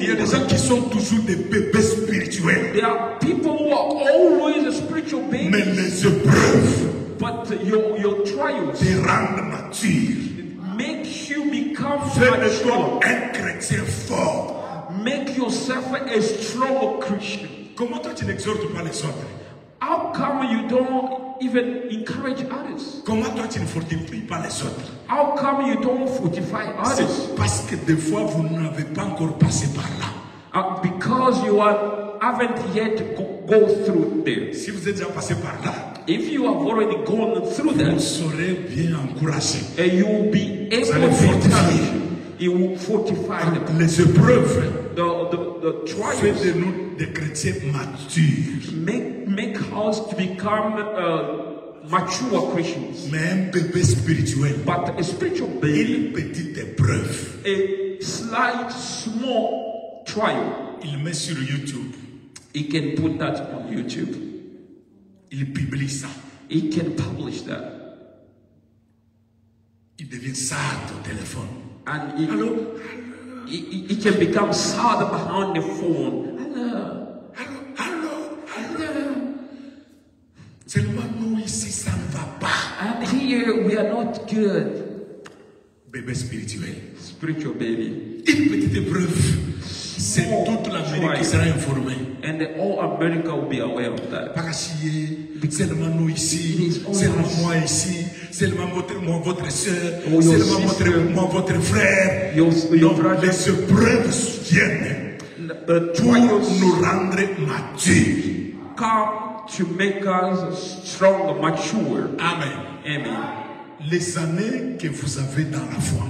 Il y a des mature. gens qui sont toujours des bébés spirituels. There are people who are always a spiritual Mais baby, les épreuves but your trials te rendent mature. make you become Fais de mature. toi un chrétien fort. Make yourself a strong Christian. Comment toi tu n'exhortes pas les autres? How come you don't even encourage others? Comment toi tu ne fortifies pas les autres? How come you don't fortify others? C'est parce que des fois vous n'avez pas encore passé par là. Because you haven't yet go through there. Si vous êtes déjà passé par là, If you have already gone through vous that, serez bien encouragé. and you will be able allez to fortifier. encourage, it will fortify them. Les épreuves The fait trials de nous des chrétiens matures. make us to become mature Christians. Mais un bébé spirituel, But a spiritual baby, une petite épreuve, a slight, small trial, il met sur YouTube, he can put that on YouTube. il publie ça. He can publish that. Il devient sad au téléphone. And Allô? he can become sad behind the phone. Hello. Allô? Seulement nous ici, ça ne va pas. And here we are not good. Bébé spirituel. Spiritual baby. Une petite épreuve. C'est toute l'Amérique qui sera informée. And all America will be aware of that. Pas chier, seulement nous ici, seulement moi ici, seulement votre soeur, seulement votre frère. Your Non, brother. les épreuves viennent The pour trials nous rendre matures. come to make us strong, mature. Amen. Amen. Les années que vous avez dans la foi,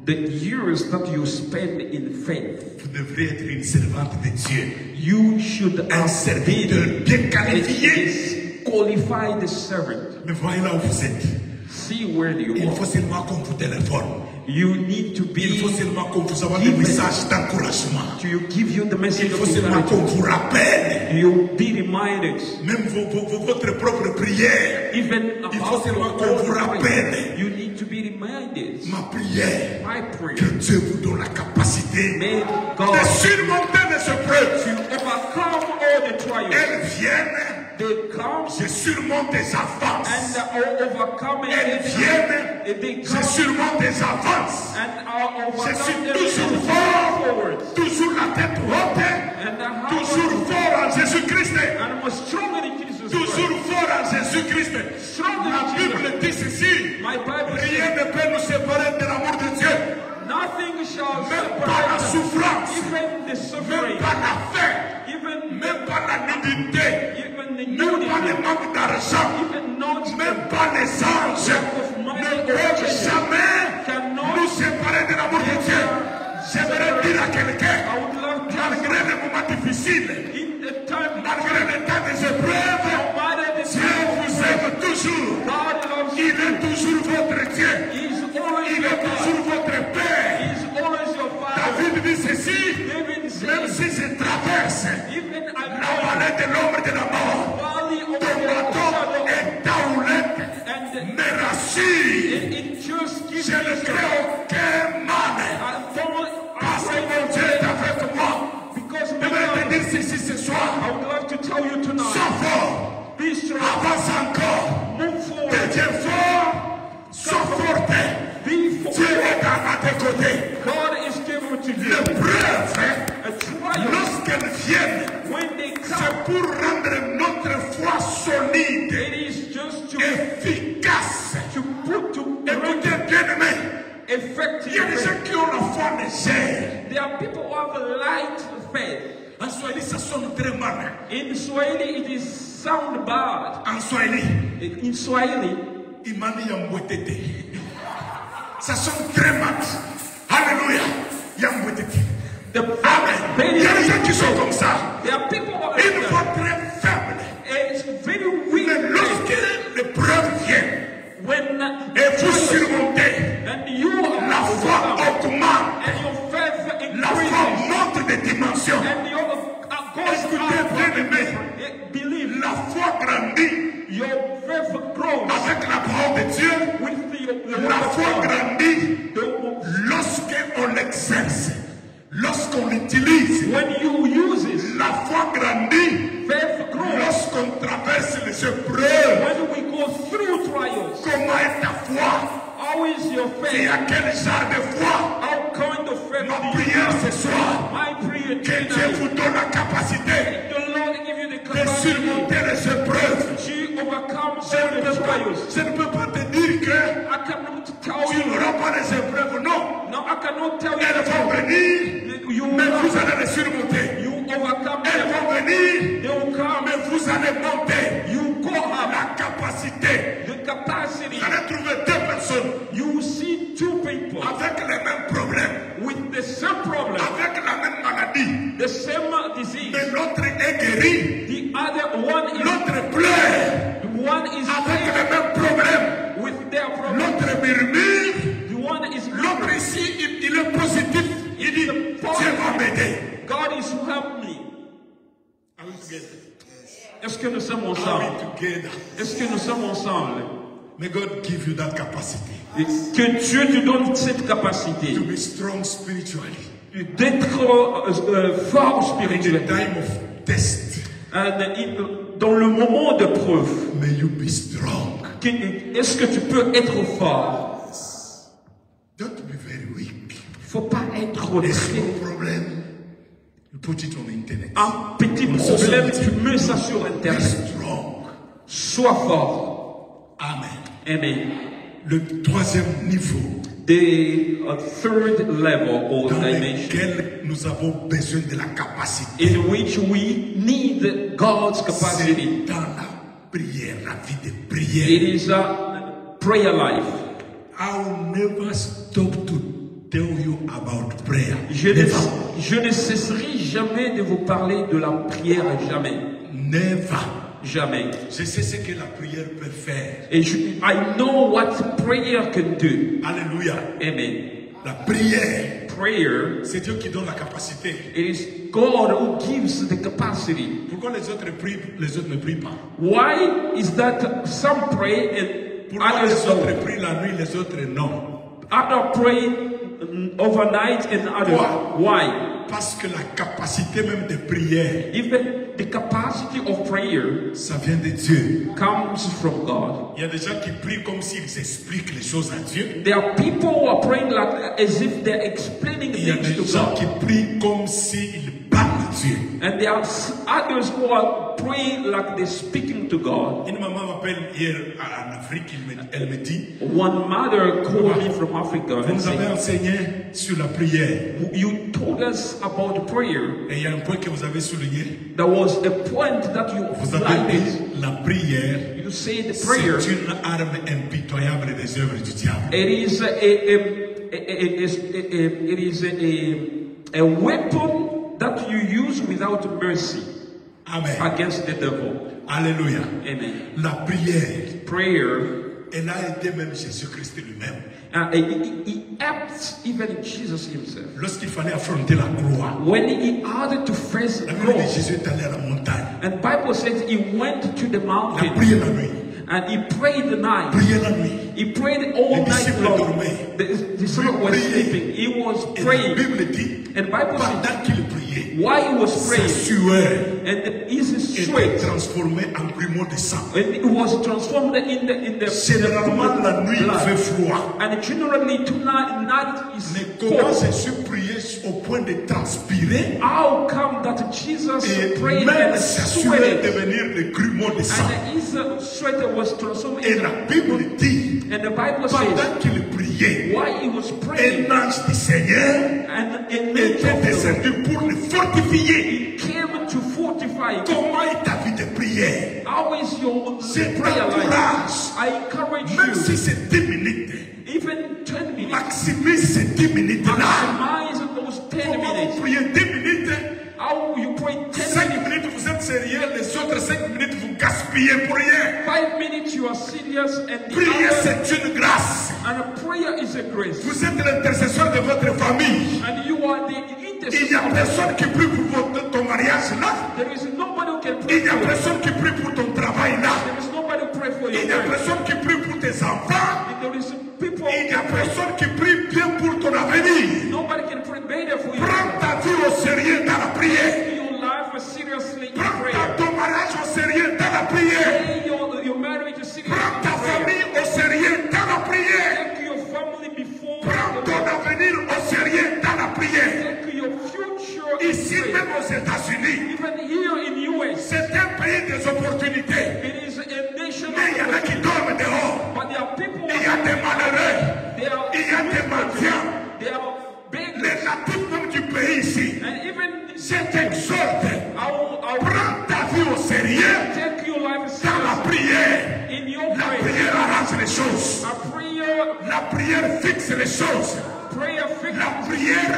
The years that you spend in faith, vous devrez être une servante de Dieu. you should Un have serviteur been bien qualifié. a qualified servant. Mais voyez là où vous êtes. See where you Il are. faut seulement qu'on vous téléphone. You need to Il faut be seulement qu'on vous envoie des messages d'encouragement. to give you the Il message faut of seulement qu'on encouragement. vous rappelle. You be reminded, Même votre propre prière. even Il faut about seulement your qu'on vous own rappelle. prayer. You need to be reminded. Ma prière. My Que prayer, Dieu vous donne la capacité may de God surmonter les épreuves. to overcome all the trials. Elles viennent. They come Je surmonte des avances. and are overcoming Elles it. viennent. They Je come surmonte des avances. and are Je suis overcoming toujours it fort. forward. Toujours la tête haute. And Toujours fort en Jésus-Christ. I'm stronger than Jesus Christ. Toujours fort en Jésus-Christ. Stronger La than Jesus. Bible dit ceci. My Bible Rien says, ne peut nous séparer de l'amour de Dieu. nothing shall Même pas la separate us. souffrance. Even the Même suffering, pas la faim. even Même pas la nudité. even the Même pas le nudity, manque d'argent. even not Même pas les anges ne peuvent jamais nous séparer de l'amour de Dieu. J'aimerais dire à quelqu'un, I would love to malgré les moments difficiles, in the time malgré les temps des épreuves, no matter the Dieu t'assure, It just gives je ne crée aucun mal. Parce que mon Dieu est avec moi. Because Je vais te dire ceci ce soir. I would love to tell you tonight. Sois fort. Be strong. Avance encore. Move forward. Deviens fort. Sois forte. Be Dieu forward. est à tes côtés. God is given to you. L'épreuve, A trial. lorsqu'elle vient, When they c'est come, pour rendre notre foi solide, it is just to efficace. put to Écoutez, bien-aimés, il effective. y a des gens qui ont la foi légère. There are people who have a light faith. En Swahili, ça sonne très mal. In Swahili, it is sound bad. En Swahili, In Swahili, Imani Yambwetete. Ça sonne très mal. Alléluia. Yambwetete. Amen. Il y a des gens qui sont comme ça. there are people who are Une like foi that. très faible. And it's very Mais weak. lorsque l'épreuve vient When et vous surmontez, and you la are foi overcome, augmente. and your faith La foi increases, monte de dimension. and your goes Écoutez, up. bien-aimés, Believe la foi grandit your faith grows avec la parole de Dieu. with the La word of foi God. grandit lorsqu'on l'exerce, lorsqu'on l'utilise. When you use it, La foi grandit faith grows. lorsqu'on traverse les épreuves. When we go through trials, Comment est ta foi? how is your Et faith? à quel genre de foi? How kind of faith Ma do you prière have? ce soir, My prayer que Dieu tonight, vous donne la capacité the Lord give you the de capacity surmonter les épreuves. to overcome Je ne certain peux pas, trials. je ne peux pas te dire que I cannot tell tu you. n'auras pas les épreuves. Non, No, I cannot tell elles vont you. venir, You mais vous will allez les surmonter. overcome Elles them. vont venir, They will come. mais vous allez monter You go up la capacité. the capacity. Vous allez trouver deux personnes You will see two people avec les mêmes problèmes, with the same problem, avec la même maladie. the same disease. Mais l'autre est guéri, The other one is l'autre pleure avec sick les mêmes problèmes. with their problem. L'autre murmure, The one is l'autre ici, il est positif. Il dit, Dieu va m'aider. God is who helped me. Are we together? Est-ce que nous sommes Are ensemble? we together? Est-ce que nous sommes ensemble? May God give you that capacity Et que Dieu te donne cette capacité to be strong spiritually. d'être fort In the spirituellement. time of test, Dans le moment de preuve, may you be strong. est-ce que tu peux être fort? Don't be very weak. Faut pas être A très... small problem, you put it on internet. Un petit problème, tu mets ça sur Be Internet. strong. Sois fort. Amen. Amen. Le troisième niveau The third level or dans dimension lequel nous avons besoin de la capacité, in which we need God's capacity. c'est dans la prière, la vie de It prière. is a prayer life. I'll never stop to tell you about prayer. Je ne cesserai jamais de vous parler de la prière, jamais. Never. Jamais. Je sais ce que la prière peut faire. Et I know what prayer can do. Alléluia. Amen. La prière, Prayer, c'est Dieu qui donne la capacité. it is God who gives the capacity. Pourquoi les autres prient, les autres ne prient pas? Why is that some pray and Pourquoi others les autres don't? prient la nuit, les autres non? Others pray overnight and others. Why? Parce que la capacité même de prière, Even the capacity of prayer ça vient de Dieu. comes from God. Il y a des gens qui prient comme s'ils expliquent les choses à Dieu. There are people who are praying like as if they're explaining Il y a things des to gens God. qui prient comme s'ils parlent Dieu. And there are others who are praying like they're speaking to God. Une maman m'appelle hier en Afrique, elle me dit, One mother called me from Africa vous and nous avez said, enseigné sur la prière. you told us about prayer. Et il y a un point que vous avez souligné. There was a point that you Vous avez dit, highlighted. la prière, You say the prayer, c'est une arme impitoyable des œuvres du diable. it is a weapon that you use without mercy Amen. against the devil. Alléluia. Amen. La prière, Prayer, elle a aidé même Jésus-Christ lui-même. he helped even Jesus himself. Lorsqu'il fallait affronter la croix, When he had to face the la Bible dit cross, Jésus est allé à la montagne. and Bible says he went to the Il a mountain prié la nuit. And he prayed the night. Priait la nuit. He prayed all Les night disciples long. dormaient. The disciples were sleeping. He was Et la praying. Bible dit, And the Bible says, pendant qu'il priait, while he was sa praying, sueur and his était sweat, transformée en grumeaux de sang. and it was transformed in the Généralement, la nuit il fait froid. And generally tonight night is Mais comment cold. Jésus priait au point de transpirer How come that Jesus et prayed même and sa sueur sweated, devenir des grumeaux de sang? and his sweat was transformed Et in la Bible dit, and the Bible says, pendant qu'il priait, while he was praying, un ange du Seigneur and an angel était of the descendu pour le fortifier. Lord came to fortify. Comment est ta vie de prière? How is your Je prayer life? t'encourage. I encourage Même si you, c'est 10 minutes, even 10 minutes, maximise ces 10 minutes-là. maximize those 10 Comment minutes. vous priez 10 minutes? How you pray 10 5 minutes. minutes, vous êtes sérieux. Les autres 5 minutes, vous gaspillez pour rien. 5 minutes you are serious, and the Prier, other, c'est une grâce. and a prayer is a grace. Vous êtes l'intercesseur de votre famille. And you are the Il n'y a intercessor. personne qui prie pour ton mariage là. There is nobody who can pray Il n'y a for you. personne qui prie pour ton travail là. There is nobody who pray for Il you. n'y a personne qui prie pour tes enfants. There is people. Il n'y a personne qui prie bien pour ton avenir. Nobody can pray better for you. Prends ta vie au sérieux dans la prière. Take your life seriously in Prends prayer. ton mariage au sérieux dans la prière. Take your marriage seriously Prends ta in prayer. famille au sérieux dans la prière. Take your family before Prends the ton Lord. avenir au sérieux dans la prière. Take your future Ici in prayer. même aux États-Unis, Even here in US, c'est un pays des opportunités. it is a nation Mais il y en a qui dorment dehors. but there are people, Il y a des malheureux. there are Il y a des mendiants. there are beggars, Les natifs même du pays ici. and even Je t'exhorte. I'll Prends ta vie au sérieux take your life dans la seriously prière. in your La prayer. prière arrange les choses. A prayer, La prière fixe les choses. prayer fix, La prière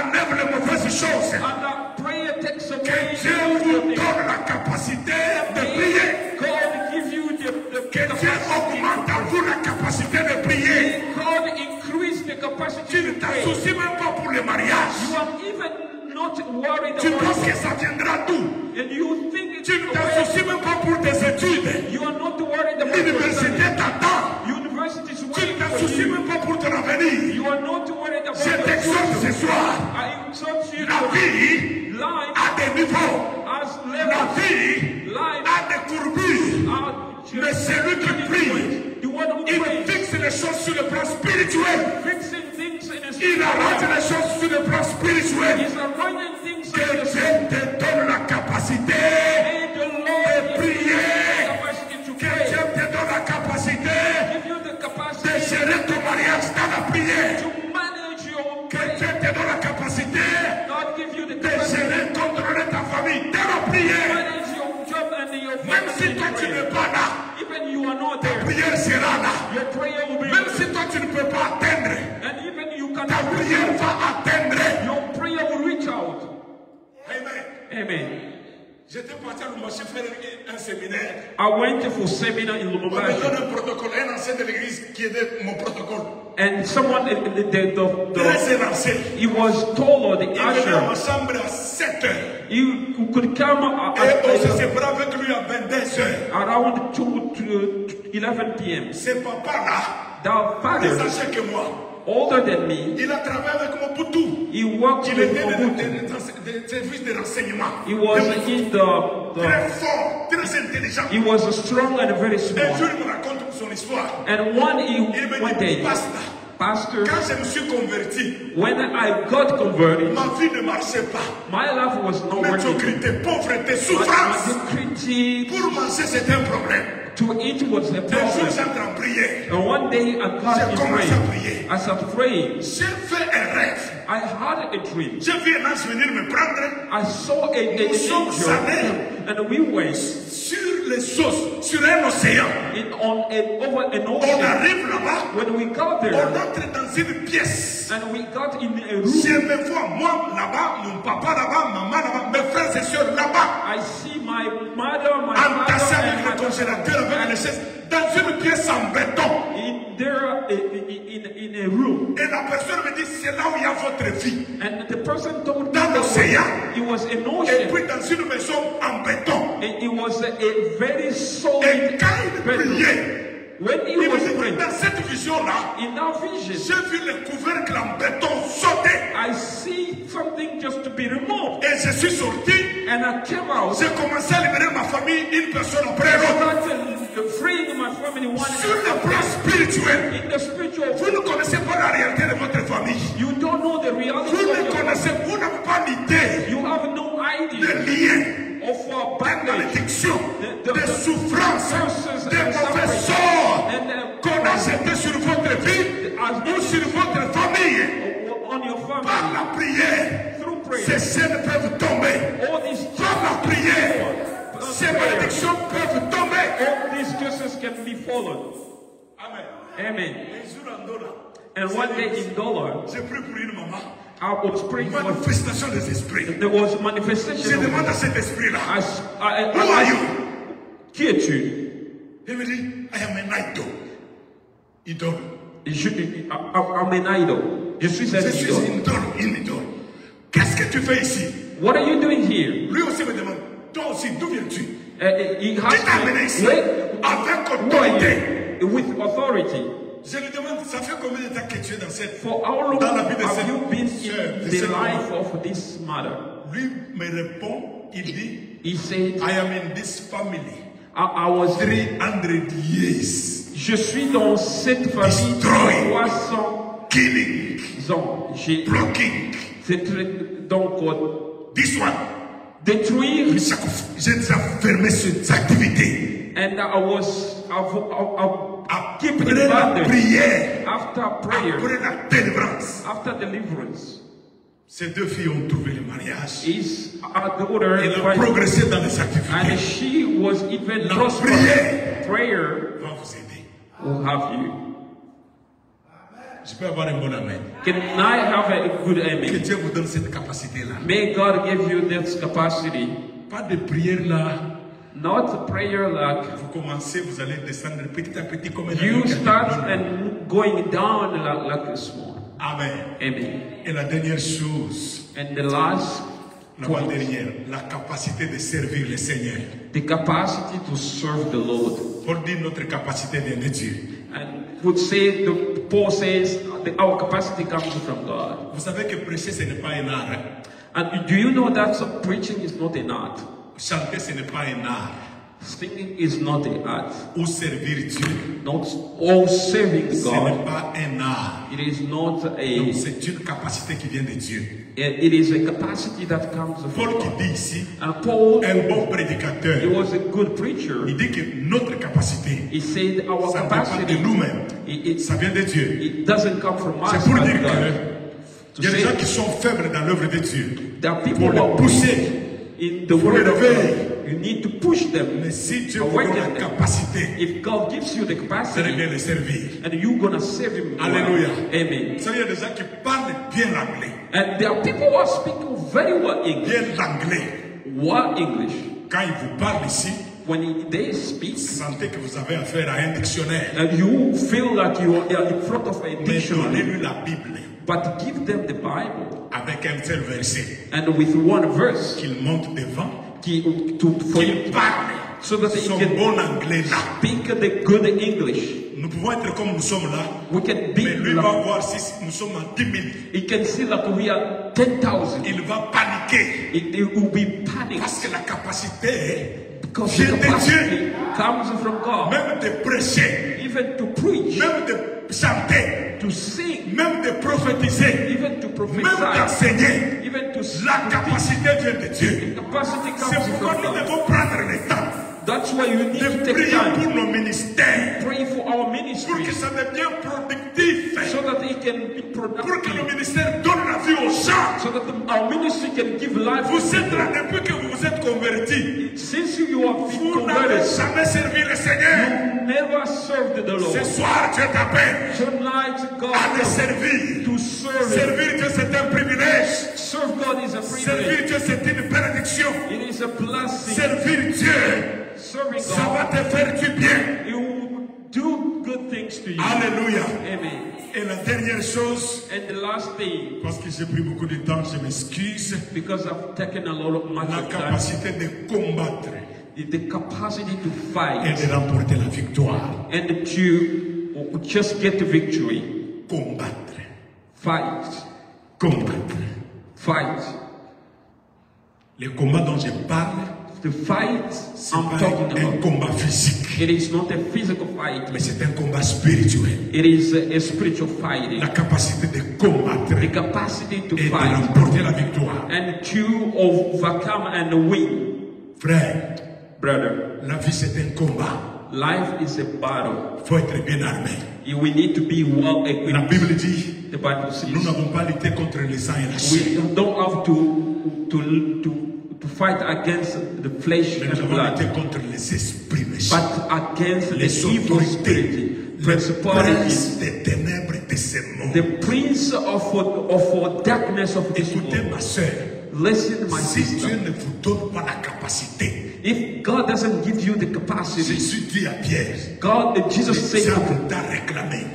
enlève les mauvaises choses. and a prayer takes away Que Dieu the vous things. donne la capacité de prier. God give you the Que Dieu capacity. augmente en vous la capacité de prier. God increase the Tu capacity ne to pray. t'associes même pas pour le mariage. You are even not worried Tu about penses it. que ça viendra d'où? And you think it's Tu ne t'associes même pas pour tes études. you are not worried about your L'université study. t'attend. University is Tu ne waiting for t'associes you. même pas pour ton avenir. You are not worried about Je your t'exhorte ce future. soir. I exhort you La to vie life a des niveaux. as La levels. vie Life a des courbures. are Mais celui qui prie, the one who il prays, fixe les choses sur le plan spirituel. fixing things in his Il arrange les choses sur le plan spirituel. He's arranging things Que in his Dieu te donne la capacité May the de Lord give you prier. the capacity to Que pray. Dieu te donne la capacité Give you the de capacity gérer ton mariage dans la prière. to manage your Que prayer. Dieu te donne la capacité God give you the de capacity gérer, contrôler ta famille dans la to prière. manage your job and your Même si family toi in tu prayer. n'es pas là, Even you are not ta there, prière sera là. your prayer will be Même si toi tu ne peux pas atteindre, and even you ta cannot reach prière out, va atteindre. your prayer will reach out. Amen. Amen. J'étais parti à Lubumbashi faire un séminaire. I went for seminar in On me Lubumbashi, donne un protocole, un ancien de l'église qui aidait mon protocole. and someone, Très élancé. he was taller, the Il venait à ma usher. chambre à 7 heures. You could come Et on se séparait avec lui à 22 heures. around 2 to 11 p.m. Ce papa-là, The plus father, âgé que moi, older than me, il a travaillé avec mon poutou. he worked Il with était Mobutu. des services de renseignement. He was in Très fort, très intelligent. he was strong and very Un jour, small. il me raconte son histoire. And one Il me one dit, day, Pasteur, Pastor, quand je me suis converti, when I got converted, ma vie ne marchait pas. my life was not working. Médiocrité, pauvreté, My souffrance. critique Pour manger, c'était un problème. to eat was the Un jour, problem. j'entre en prière. And one day I got J'ai in commencé à prayer. prier. I started praying. J'ai fait un rêve. I had a dream. J'ai vu un ange venir me prendre I saw an Nous sommes allés angel, and we went sur les eaux, sur un océan. over an On ocean. arrive là-bas, When we got on there, entre dans une pièce. and we got in a room, Je me vois, moi là-bas, mon papa là-bas, maman là-bas, mes frères et sœurs là-bas, I see my mother, my entassés father, avec and le my congélateur, avec les chaises, dans une pièce en béton. in there in a room. Et la personne me dit, c'est là où il y a votre vie. And the person told me Dans that l'océan. it was an Et ocean. puis dans une maison en béton. It was a very solid Et quand il person. priait, When he il was me dit que praying, dans cette vision-là, in that vision, j'ai vu le couvercle en béton sauter. I see something just to be removed. Et je suis sorti. And I came out. J'ai commencé à libérer ma famille une personne après I l'autre. started freeing my family one Sur le plan spirituel, in the spiritual. vous ne connaissez pas la réalité de votre famille. You don't know the reality Vous of ne your connaissez, family. vous n'avez pas l'idée You have no des idea liens, of des bondage, malédictions, the des souffrances, curses des and mauvais suffering. sorts And qu'on a jetés sur votre vie ou sur votre famille. on your Par family, la prière, through prayer, ces chaînes peuvent tomber. all these Par la prière, ces malédictions peuvent tomber. all these curses can be followed. Amen. Amen. Un jour en dollar, And one day in dollar, j'ai prié pour une maman. I was praying for. Manifestation des esprits. There was Je manifestation. demande à cet esprit-là. I Who are you? Qui es-tu? Il me dit, I am an idol. Idole. I'm an idol. Je suis un Je suis idol. une idole. Qu'est-ce que tu fais ici? What are you doing here? Lui aussi me demande, toi aussi, d'où viens-tu? He Qui has t'a amené ici? to, Avec who are autorité. you? With authority. Je lui demande, ça fait combien de temps que tu es dans cette... For how long Dans la vie de have cette you been sœur, de in cette the life maman? of this mother? Lui me répond, il dit, He said, I am in this family I was 300 years. Je suis dans cette famille Destroy. 300 Killing, ans. J'ai blocking. donc This one. détruire. J'ai déjà fermé cette activité. And I was keep Après la bondage. prière, After prayer, après la délivrance, after deliverance, ces deux filles ont trouvé le mariage. his daughter Elle a progressé dans les and activités. she was even La prosperous. prière Prayer va vous aider. will have you. Je peux avoir un bon amen. Can I have a good Que amen? Dieu vous donne cette capacité-là. May God give you this capacity. Pas de prière là. Not prayer like Vous commencez, vous allez descendre petit à petit comme un you avion. start and going down like a small. Amen. Amen. Et la dernière chose, And the last point, l'avant-dernière, la capacité de servir le Seigneur. the capacity to serve the Lord. Pour dire notre capacité d'aimer Dieu. And would say Paul says our capacity comes from God. Vous savez que prêcher, ce n'est pas un art. Hein? And do you know that preaching is not an art? Chanter, ce n'est pas un art. Singing is not an art. Ou servir Dieu, Not all serving ce God. n'est pas un art. It is not Donc, a. c'est une capacité qui vient de Dieu. It is a capacity that comes from Paul qui God. dit ici, And Paul, un bon he prédicateur, was a good preacher. il dit que notre capacité, He said our ça dépend de capacity, nous-mêmes. Ça vient de Dieu. it doesn't come from us, C'est pour but dire God. que To il y a des say gens qui sont faibles dans l'œuvre de Dieu. there are Pour people who les are pousser. in the word of Élever. God. You need to push them. Mais si Dieu vous donne Awaken la them. capacité, If God gives you the vous allez bien capacity, le servir. and you're gonna serve Him. well. Alléluia. Amen. Vous savez, il y a des gens qui parlent bien l'anglais. And there are people who are speaking very well English. Bien l'anglais. What English? Quand ils vous parlent ici, When they speak, sentez que vous avez affaire à un dictionnaire. and you feel like you are in front of a Mais dictionary, donnez-lui la Bible but give them the Bible, avec un seul verset and with one verse, qu'il monte devant, for qu'il you, parle so that son he can bon anglais là. speak the good English. Nous pouvons être comme nous sommes là, We can mais be lui va like, voir si nous sommes à 10 000. he can see that we are 10,000. Il va paniquer It will be panic parce que la capacité because vient the de Dieu, capacity comes from God. même de prêcher, Even to preach, même de chanter, to sing, même de prophétiser, even to même prophesy, d'enseigner. even to La capacité vient de Dieu. the capacity C'est comes pourquoi from nous God. devons prendre le temps That's why you need de to take prier time. pour nos ministères, Pray for our pour ministry que ça devienne productif, so that it can be pour que nos productive, ministères donnent la vie aux gens. so that our ministry can give life to Vous êtes là people. depuis que vous vous êtes convertis. Since you have been Vous n'avez converted, jamais servi le Seigneur. you never served the Ce Lord. soir, Dieu t'appelle Tonight, à God le wants servir. to serve Him. Servir Dieu, c'est un privilège. Serve God is a privilege. Servir Dieu, c'est une bénédiction. It is a blessing. Servir Dieu, Serving ça va God, te faire du bien. He will do good things to you. Alléluia. Amen. Et la dernière chose, And the last thing, parce que j'ai pris beaucoup de temps, je m'excuse, because I've taken a lot of much la of time, capacité de combattre. the capacity to et fight de remporter la victoire. and to just get the victory. Combattre, Fight, combattre. fight. Les combats dont je parle, The fight c'est I'm pas talking un about, combat physique, it is not a physical fight, mais c'est un combat spirituel. it is a spiritual fighting. La capacité de combattre The capacity to et de fight remporter la victoire. and to overcome and win. Frère, Brother, la vie c'est un combat. life is a battle. Il faut être bien armé. We need to be well La equipped. Bible dit, The Bible nous says n'avons pas lutté contre le sang et la chair, we don't have to fight against the flesh mais nous and avons blood, lutté contre les esprits méchants, but against the les evil autorités, spirit, les principalities, princes des ténèbres de ce monde. the prince of darkness of this Écoutez world. ma soeur, Listen, my si Dieu sister. ne vous donne pas la capacité, If God doesn't give you the capacity, Jésus dit à Pierre, Jesus le said, diable t'a réclamé,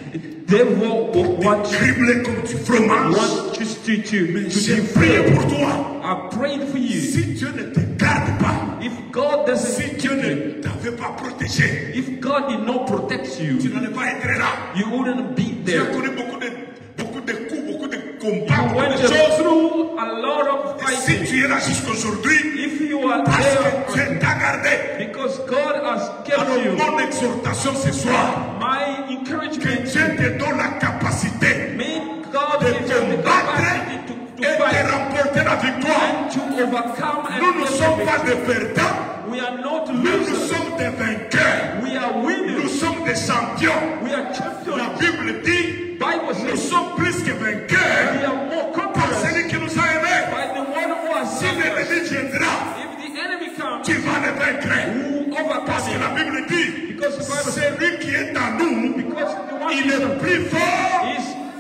devil will want cribler comme du fromage, mais to j'ai prié defeat. pour toi. I prayed for you. Si Dieu ne te garde pas, If God si doesn't Dieu keep you, ne t'avait pas protégé, if God did not protect tu you, n'allais pas être là. you wouldn't be Tu as there. connu beaucoup de coups, beaucoup de You combats, beaucoup went de choses. through a lot of Et si fighting. tu es là jusqu'aujourd'hui, If you are parce there, que Dieu t'a gardé. because God has kept Alors you, mon exhortation ce soir, my que encouragement, Dieu te donne la capacité may God de give you the combattre capacity to et de fight remporter la victoire. and to overcome Nous ne and sommes get pas the des perdants, victory. We are not nous losers. sommes des vainqueurs. We are Nous winners. sommes des champions. We are La champions. Bible dit, Bible nous says sommes plus que vainqueurs we are more par conquerors celui qui nous a aimés. by the one who has Si saved us. l'ennemi viendra, If the enemy comes, tu vas le vaincre. who Parce que overcome la Bible dit, Because the Bible says, celui qui est en nous, because the one il est plus fort,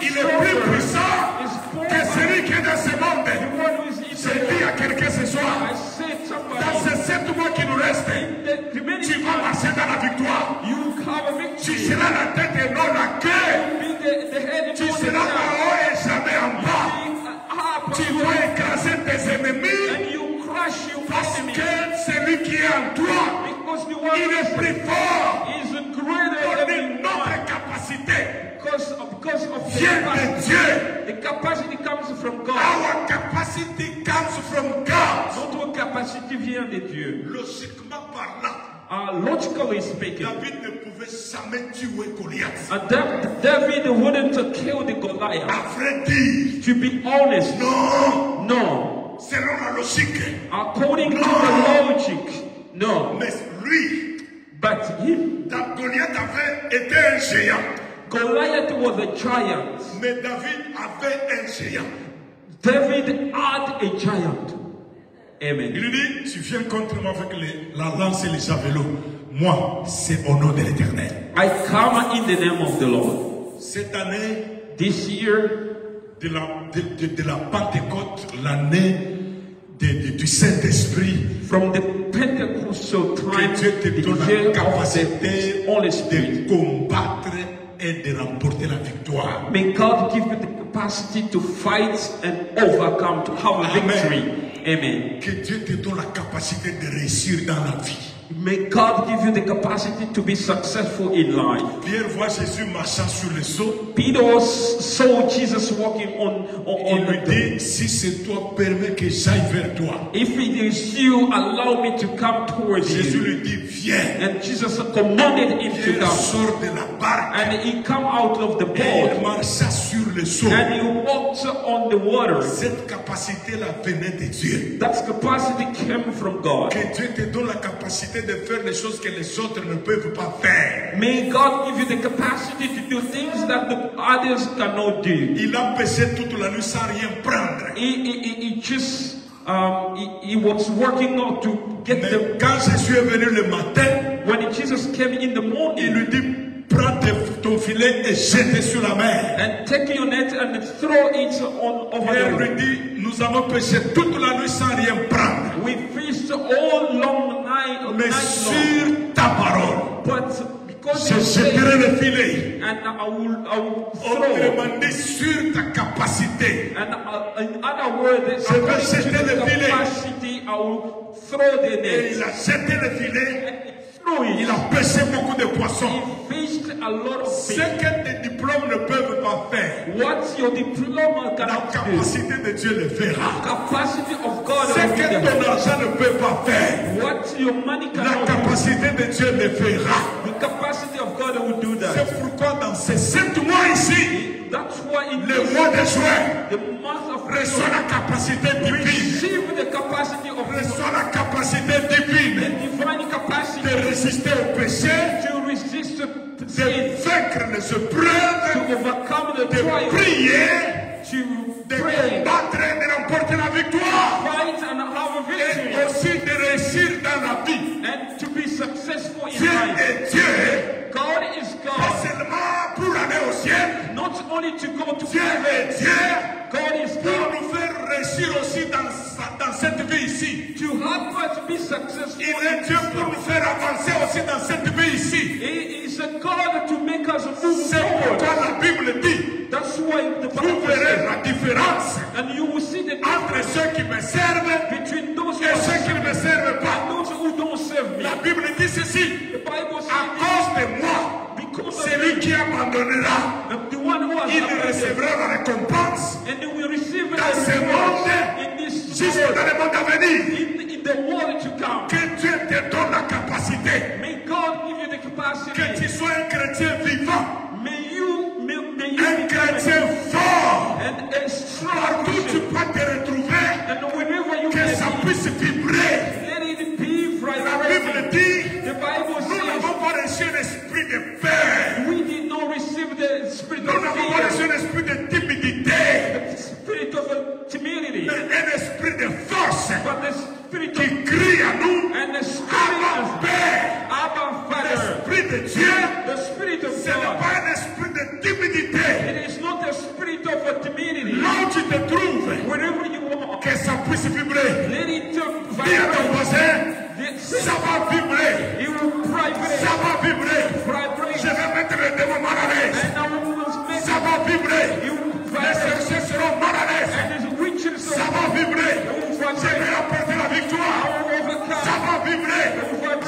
il est plus puissant que celui qui est dans ce monde. the one who is in Je dis à quelqu'un ce I soir, said dans somebody, ces 7 mois qui nous restent, the remaining tu vas time, marcher dans la victoire. you have a Tu victory. seras la tête et non la queue. Be the head and Tu not the seras en tail. haut et jamais en bas. Being up Tu vas écraser tes ennemis and you crush your parce enemy. que celui qui est en toi, Because the one il est plus fort. is greater than Donne notre capacité. because of the Vient de capacity. Dieu. The capacity comes from God. Our capacity comes from God. Notre capacité vient de Dieu. Logiquement parlant, Logically speaking, David ne pouvait jamais tuer Goliath. David wouldn't kill the Goliath. À vrai dire, To be honest, non. no. Selon la logique. According to the logic, no. Mais lui, But him, Goliath avait été un géant. Goliath was a giant. Mais David avait un géant. David had a giant. Amen. Il lui dit, tu viens contre moi avec la lance et les javelots. Moi, c'est au nom de l'Éternel. I come in the name of the Lord. Cette année, This year, de la Pentecôte, l'année du Saint-Esprit, from the Pentecostal time, que Dieu te the donne year la of capacité the Holy Spirit. de combattre et de remporter la victoire. May God give you the capacity to fight and overcome, to have a Amen. victory. Amen. Que Dieu te donne la capacité de réussir dans la vie. May God give you the capacity to be successful in life. Pierre voit Jésus marchant sur le seau. Peter saw Jesus walking on Il lui the dit, si c'est toi, permets que j'aille vers toi. If it is you, allow me to come towards Jésus you. lui dit, viens. And Jesus commanded him to Pierre come. sort de la barque And he come out of the et il boat. marcha sur le seau. And he walked on the water. Cette capacité-là venait de Dieu. That capacity came from God. Que Dieu te donne la capacité de faire les choses que les autres ne peuvent pas faire. May God give you the capacity to do things that the others cannot do. Il a pêché toute la nuit sans rien prendre. He just he was working out to get Mais the. quand Jésus est venu le matin, When Jesus came in the il morning, lui dit, prends ton filet et jette sur la mer. and take your net and throw it over Pierre the lui river. dit, nous avons pêché toute la nuit sans rien prendre. We fished all long night Mais long. sur ta parole, But because je you say, jetterai le filet. and I will throw. Autrement dit, sur ta capacité. And in other words, Je vais according to jeter the le filet. capacity, I will throw the Et il net. a jeté le filet. Throw it. Il a pêché beaucoup de poissons. He fished a lot of Ce fish. que tes diplômes ne peuvent pas faire, What your diploma la cannot do, capacité de Dieu le fera. capacity of God Ce will que do. ton argent ne peut pas faire, What your money la cannot do, capacité de Dieu le fera. the capacity of God will do C'est that. pourquoi dans ces 7 mois ici, That's why in le mois de juin, the month of reçoit la capacité divine. receive the capacity of Reçoit la capacité divine divine capacity de résister au péché, to resist de sin, vaincre les épreuves, to overcome the de trial, prier, to de pray, combattre et de remporter la victoire. fight and have a Et victory, aussi de réussir dans la vie. and to be successful in Dieu life. est Dieu, God is pas God, seulement pour aller au ciel. not only to go to Dieu heaven. est Dieu God is pour God nous faire réussir aussi dans cette vie ici. to help us be successful. Il est Dieu pour nous faire avancer aussi dans cette vie ici. He is a God to make us move C'est forward. pourquoi la Bible dit, That's why the vous Bible verrez says, la différence and you will see the entre difference ceux qui me servent between those who et are ceux qui ne me servent and pas. those who don't serve me. La Bible dit ceci, The Bible à says, cause de moi, because of celui qui abandonnera, the one who has il abandoned, recevra la récompense and they will receive dans ce the monde reward in this jusqu'à world, dans le monde à venir. in the world to come. Que Dieu te donne la capacité, May God give you the que capacity. tu sois un chrétien vivant, May you un chrétien fort, and a strong partout tu Christian. peux te retrouver, And wherever you que may ça be, puisse vibrer. let it be La vibrating. Bible dit, The Bible nous says, n'avons pas reçu un esprit de peur, we did not receive the spirit nous of n'avons pas reçu fear, un esprit de timidité, the spirit of timidity, mais un esprit de force but the spirit qui of crie à nous, and the spirit Abba of Père. Abba Father, L'esprit de Dieu, the spirit of ce n'est God. pas un esprit de timidité. It is not a spirit of timidity. Là où tu te trouves, Wherever you are, que ça puisse vibrer. let it Dis à ton vibrate. voisin, ça va vibrer, It will vibrate. ça va vibrer. Je Vibrate. vais mettre le démon mal à l'aise. And I will make Ça va vibrer. it will Les vibrate. sorciers seront mal à l'aise. And his witches Ça va vibrer. will Je vibrate. vais apporter la victoire. I will overcome. Ça va vibrer.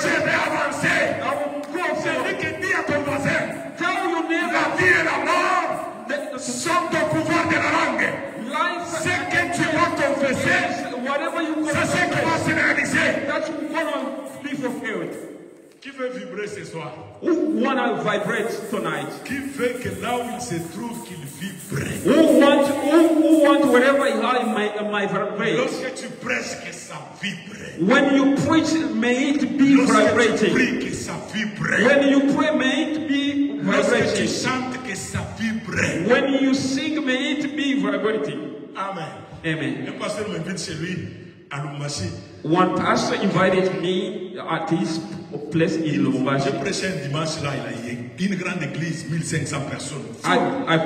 Je vais avancer. I will go C'est forward. lui qui dit à ton voisin, Tell your la neighbor vie et la mort that sont au pouvoir de la langue. life Ce que tu vas confesser, whatever you c'est ce qui va se réaliser. that's gonna be fulfilled. Qui veut vibrer ce soir? Who wanna vibrate tonight? Qui veut que là où il se trouve qu'il vibre? Who want wherever I my vibrate? Lorsque tu prêches, que ça vibre. When you preach, may it be Lorsque tu vibrating. pries, que ça vibre. When you pray, may it be Lorsque tu vibrating. chantes, que ça vibre. When you sing, may it be vibrating. Amen. Amen. Un pasteur m'invite chez lui à Lumbashi. One pastor invited me at his place in J'ai Lubumbashi. prêché un dimanche là, il a une grande église, 1500 personnes. I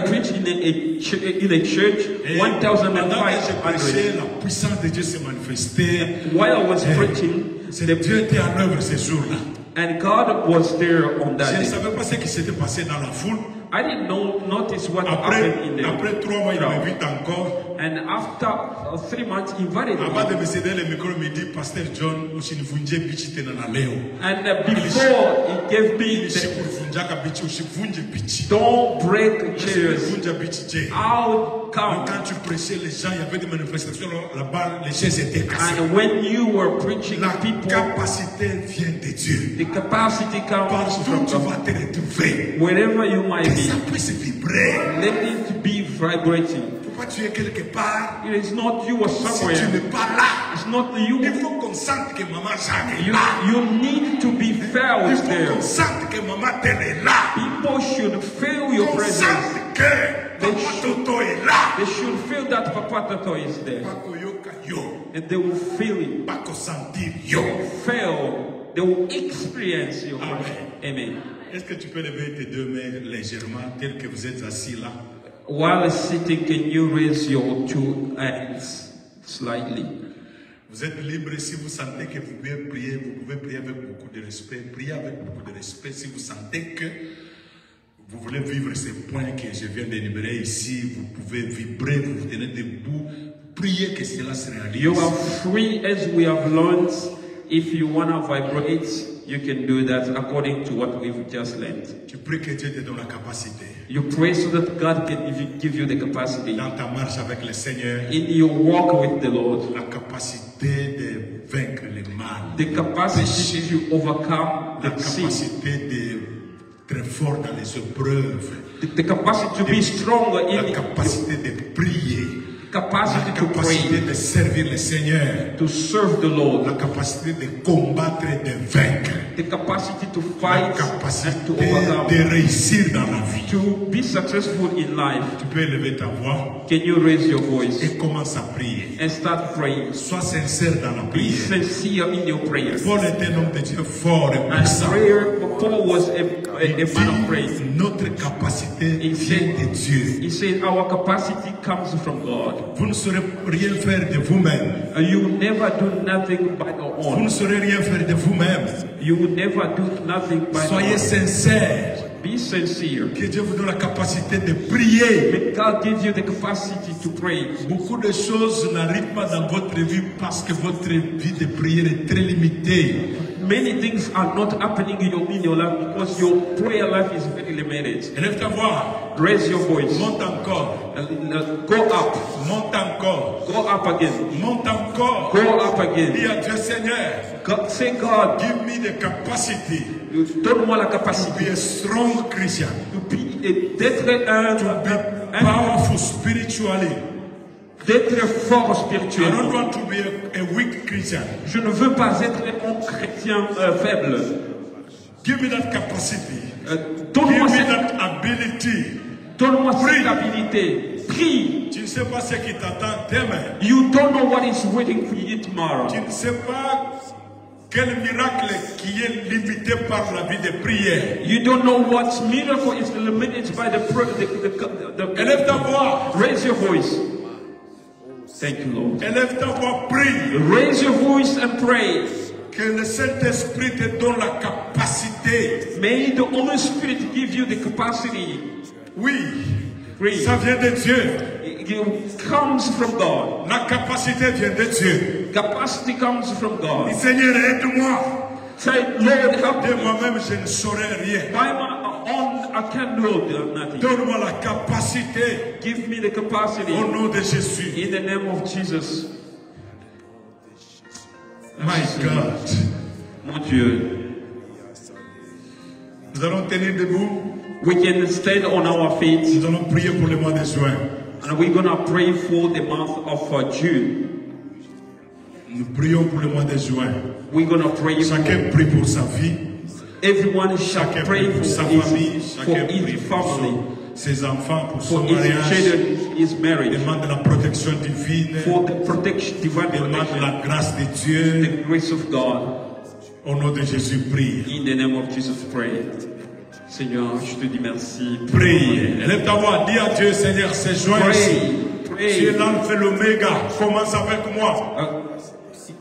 preached in a church, Et pendant que je 1,500. prêchais, la puissance de Dieu s'est manifestée. While I was preaching, C'est Dieu était en œuvre ce jour-là. and God was there on Je that ne day. savais pas ce qui s'était passé dans la foule. I didn't notice what Après, happened in après 3 mois, il m'invite encore. And after 3 months, he invited Avant me. de me céder le micro, il me dit, Pasteur John, usinivunje bichi tena na leo. And before he gave me the, Usikuvunjaka bichi, usivunje bichi. don't break chairs. Usinivunja bichi je. How come? Quand tu prêchais, les gens, il y avait des manifestations là-bas, les chaises étaient cassées. And when you were preaching, La people, capacité vient de Dieu. the capacity comes Partout from tu God. vas te retrouver. Wherever you might Que ça be, puisse vibrer. let it be vibrating. Pourquoi tu es quelque part? It is not you or Si tu somewhere. n'es pas là, It's not il you. faut qu'on sente que maman Jacques est You, là. you need to be Il felt faut there. qu'on sente que maman Tel est là. People should feel your Qu'on presence. sente que papa Toto est là. They should feel that Papa Toto is there. Pas koyoka yo, And they will feel it. pas qu'on sentir yo. Feel. They will experience your presence. Amen. Est-ce que tu peux lever tes deux mains légèrement, tel que vous êtes assis là? While sitting, can you raise your 2 hands slightly? Vous êtes libre. Si vous sentez que vous pouvez prier, vous pouvez prier avec beaucoup de respect. Priez avec beaucoup de respect. Si vous sentez que vous voulez vivre ces points que je viens d'énumérer ici, vous pouvez vibrer, vous vous tenez debout. priez que cela se réalise. You are free, as we have learned. If you want to vibrate, you can do that according to what we've just learned. Tu pries que Dieu te donne la capacité. You pray so that God can give you the capacity. Dans ta marche avec le Seigneur, In your walk with the Lord, la capacité de vaincre le mal. the capacity to overcome La the sin. capacité d'être fort dans les épreuves. The capacity to be strong La in capacité de prier. capacity La to capacité pray, de servir le Seigneur. to serve the La Lord, capacité de combattre et de vaincre. the capacity to La fight and to capacité overcome, de réussir dans la vie. to be successful in life. Tu peux élever ta voix Can you raise your voice et commence à prier. and start praying? Sois sincère dans la Be prière. sincere in your prayers. Paul était un homme de Dieu fort et And puissant. Paul was a man of praise. Notre capacité He vient said, de Dieu. he said, our capacity comes from God. Vous ne saurez rien faire de vous-même. You will never do nothing by your Vous ne own. saurez rien faire de vous-même. You will never do nothing by your Soyez own. sincères. Be sincere. Que Dieu vous donne la capacité de prier. May God give you the capacity to pray. Beaucoup de choses n'arrivent pas dans votre vie parce que votre vie de prière est très limitée. Many things are not happening in your life because your prayer life is very limited. Élève ta voix. Raise your voice. Monte encore. Go up. Monte encore. Go up again. Monte encore. Go up again. Dis à Dieu Seigneur, God, say, God, give me the capacity donne-moi la to capacité be a strong Christian, d'être powerful spiritually. d'être fort I don't spirituellement. want to be a weak Christian. Je ne veux pas être un chrétien faible. Give me that capacity. Give Donne-moi me cette, that ability. cette habilité. Prie. Tu ne sais pas ce qui t'attend demain. You don't know what is waiting for you tomorrow. Tu ne sais pas quel miracle qui est limité par la vie de prière. You don't know what miracle is limited by the Élève ta voix. Raise your voice. Thank you, Lord. Élève ta voix, prie. Raise your voice and pray. Que le Saint-Esprit te donne la capacité. May the Holy Spirit give you the capacity. Oui, Pray. ça vient de Dieu. It comes from God. La capacité vient de Dieu. Capacity comes from God. Dis, Seigneur, aide-moi. Say, Lord, help De me. moi-même, je ne saurais rien. By my own, I can't do nothing. Donne-moi la capacité. Give me the capacity. Au nom de Jésus. In the name of Jesus. My God. Mon Dieu. Nous allons tenir debout. We can stand on our feet Nous allons prier pour le mois de juin. and we're going to pray for the month of June. Nous prions pour le mois de juin. We're going to pray for Chacun prie pour sa vie. everyone shall Chacun pray prie for pour sa famille. his Chacun prie pour family, ses enfants, pour for son his mariage. children, his marriage, Demande la protection divine. for the protection, divine Demande protection, la grâce de Dieu. the grace of God. Au nom de Jésus, prie. In the name of Jesus, pray. Seigneur, je te dis merci. Prie. Lève ta voix. Dis à Dieu, Seigneur, c'est juin. Pray. Tu es Pray. l'alpha et l'oméga. Commence avec moi.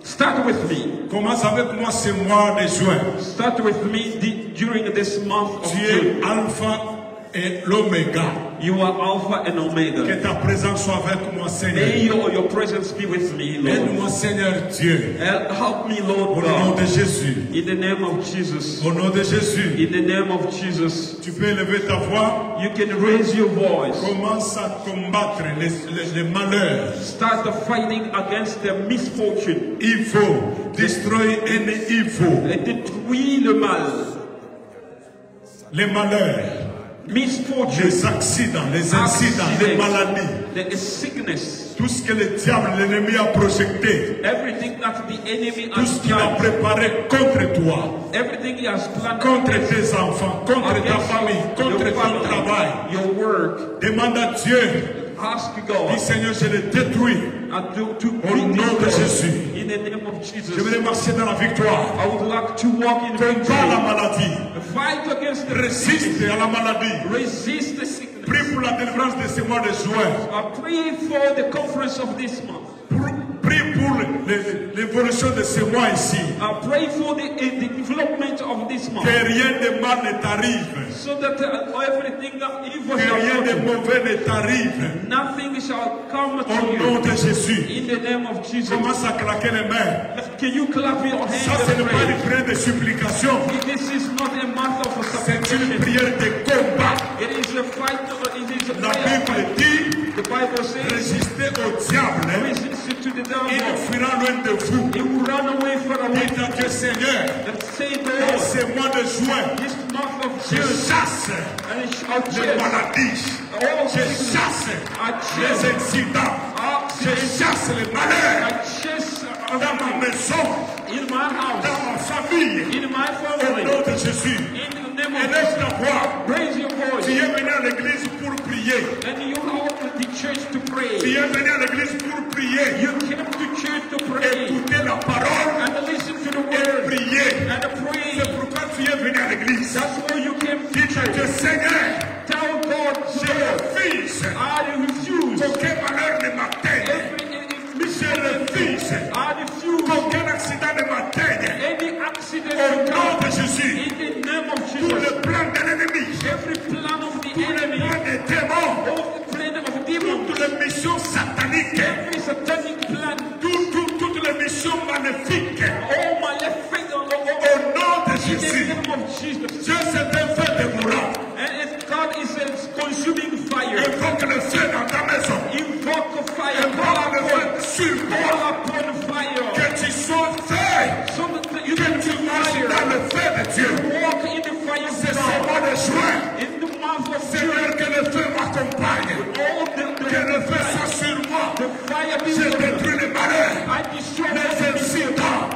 Start with me. Commence avec moi ce mois de juin. Start with me during this month of Tu June. es alpha et l'oméga. You are Alpha and Que Omega. ta présence soit avec moi, May Seigneur. your presence be with me, Lord. Aide-moi, Seigneur Dieu. Help me, Lord Au nom God. de Jésus. In the name of Jesus. Au nom de Jésus. In the name of Jesus. Tu peux élever ta voix. You can raise your voice. Commence à combattre les malheurs. Start fighting against the misfortune. Il faut destroy any evil. Détruis le mal. Les malheurs. Misfortune. Les accidents, les incidents, les maladies. The sickness. Tout ce que le diable, l'ennemi a projeté. Everything that the enemy Tout ce has qu'il a planned. préparé contre toi. Everything he has planned. Contre tes enfants, contre ta against famille, contre your ton family, travail. your work. Demande à Dieu. Ask Dis God Seigneur, je les détruis. to Au nom de Jésus. in the name of Je Jesus. vais marcher dans la victoire. I would like to walk in Combat la victory. maladie. Fight against the Résiste à la maladie. resist the sickness. Prie pour la délivrance de ce mois de juin. I pray for the conference of this month. Prie pour pour l'évolution de ce mois ici. Pray for the development of this month. Que rien de mal ne t'arrive. So that everything of evil Que shall rien de not mauvais ne t'arrive. nothing shall come to Au nom you. de Jésus. In the name of Jesus. Commence à claquer les mains. Can you clap your hands Ça, ce and n'est pas pray? une prière de supplication. This is not a month of C'est une supplication. prière de combat. It is a fight. It is a La prayer Bible fight. dit, The Bible says, résistez au diable. resist to the Il devil. fuira loin de vous. He will run away from away. Dites à Dieu, Seigneur, And say the dans Lord, ce mois de juin, this month of je June, chasse and it shall les chase maladies. all Je sickness. chasse I les chase, incidents. Je I chasse les malheurs chase dans ma maison, in my house, dans ma famille. in my Au family, nom de Jésus. in the name of Élève Jesus. ta voix. Raise your Tu voice, es venu à l'église pour prier. and you are the church to Tu pray. es venu à l'église pour prier. You came to church to pray Écouter la parole and listen to the et word prier. and pray. C'est pourquoi tu es venu à l'église. That's why you came to Dites à Dieu, church. Seigneur, Tell God, je Lord, refuse I refuse. qu'aucun malheur ne m'atteigne. Je refuse I refuse qu'aucun accident ne m'atteigne. any accident Au to nom come. de Jésus, In the name of tout Jesus, le plan de l'ennemi, every plan of the tout le enemy, plan des démons, all the plan of demons, toutes les missions sataniques, every satanic plan, toutes les missions maléfiques, all my left finger, au nom de in the Jésus, name of Jesus. Dieu c'est un feu dévorant. And if God is a consuming fire, Invoque le feu dans ta maison. invoke fire, Invoque le call feu sur toi. upon fire, Que tu sois fait. so that you Que can tu be marches fire. dans le feu de Dieu. Walk in the fire C'est of ce God. mois de juin. In the month of Seigneur, June, que le feu m'accompagne. all Que le feu soit sur moi. the fire be Je with you. détruis les malheurs, I destroy les all incidents,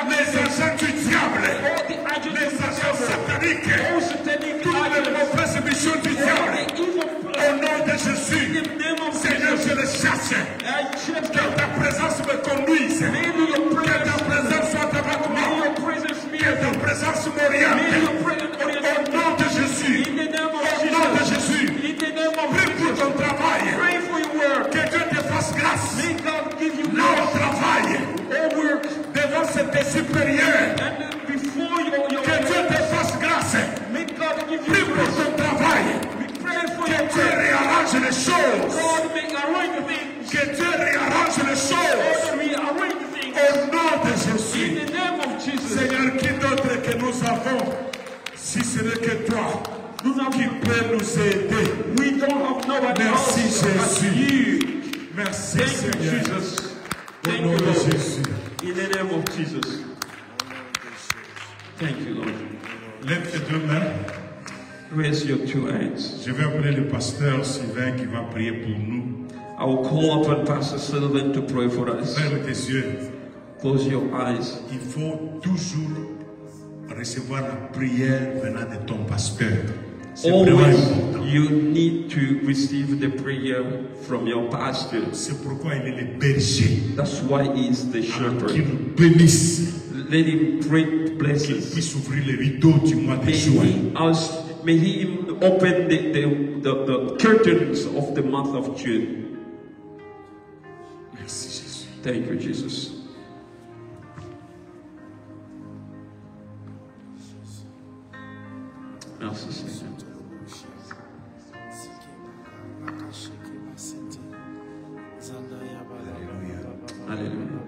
les agents du diable, the agents les of the agents devil, sataniques, all satanic toutes les agents, mauvaises missions du all diable. the evil Au plans. nom de In Jésus, the name of Seigneur, Jesus, je les chasse. I change Que them. ta présence me conduise. May your Que ta presence, présence soit avec may moi. your presence be Que ta with me. présence May m'oriente. your presence Au orient me. nom de Jésus. In the name of Au nom de Jesus. Jésus. In the name of Prie pour Jesus. ton travail. Pray for your work. Que Dieu te fasse grâce. May God give you Là au grace. travail, All work. devant cet supérieur. And before your Que Dieu te fasse grâce. may God give Prie you pour grace. ton travail. We pray for Que your Dieu work. réarrange les choses. God may arrange things. Que Dieu réarrange les choses. God may arrange things. Au nom de In Jésus. the name of Jesus. Seigneur, qui d'autre que nous avons, si ce n'est que toi, qui peut nous aider? We don't have no one Merci else but Jésus. you. Merci Thank you, Seigneur. Jesus. Au Thank nom you, de Lord. Jésus. In the name of Jesus. Thank you, Lord. Lève tes deux mains. Raise your two hands. Je vais appeler le pasteur Sylvain qui va prier pour nous. I will call upon Pastor Sylvan to pray for us. Ferme tes yeux. Close your eyes. Il faut toujours recevoir la prière venant de ton pasteur. C'est vraiment Always, important. you need to receive the prayer from your pastor. C'est pourquoi il est le berger. That's why he is the Qu'il shepherd. nous bénisse. Let him pray Qu'il blessings. puisse ouvrir les rideaux du mois de juin. May he open the curtains of the month of June. Merci Jésus. Thank you, Jesus. Merci, Seigneur. Alléluia. Alléluia.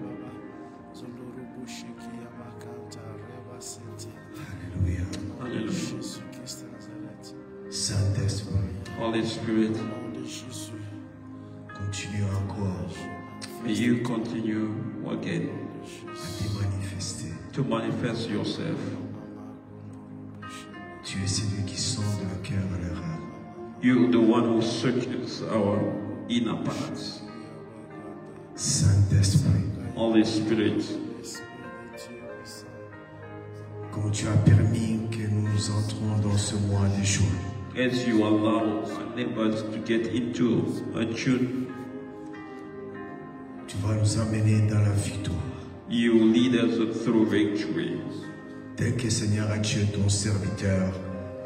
Alléluia. Saint-Esprit, Holy Spirit, continue encore may you continue again à te manifester. to manifest yourself. Tu es celui qui sonde le cœur et le rêve. You, the one who searches our inner parts. Saint-Esprit, Holy Spirit, comme tu as permis que nous entrons dans ce mois de juin, as you allow us to get into a June, tu vas nous amener dans la victoire. you lead us through victory. Tel que Seigneur Dieu, ton serviteur,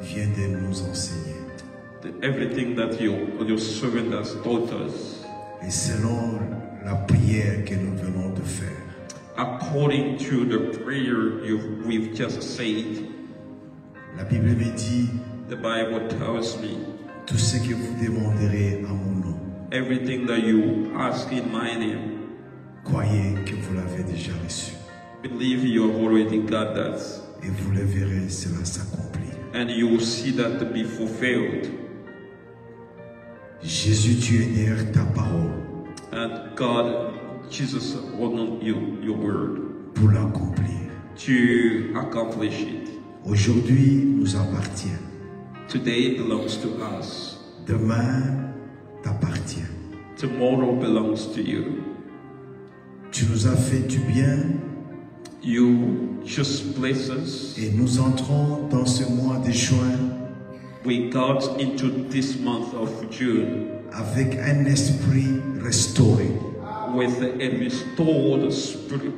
vient de nous enseigner. Everything that your servant has taught us, Et selon la prière que nous venons de faire. According to the prayer we've just said, La Bible me dit, the Bible tells me, tout ce que vous demanderez à mon nom, everything that you ask in my name, croyez que vous l'avez déjà reçu. believe you have already got that. Et vous le verrez, cela s'accomplit. And you will see that to be fulfilled. Jésus, tu es derrière ta parole And God, Jesus, honor your word pour l'accomplir. to accomplish it. Aujourd'hui nous appartient. Today belongs to us. Demain t'appartient. Tomorrow belongs to you. Tu nous as fait du bien You just bless us. et nous entrons dans ce mois de juin We got into this month of June avec un esprit restauré with a restored spirit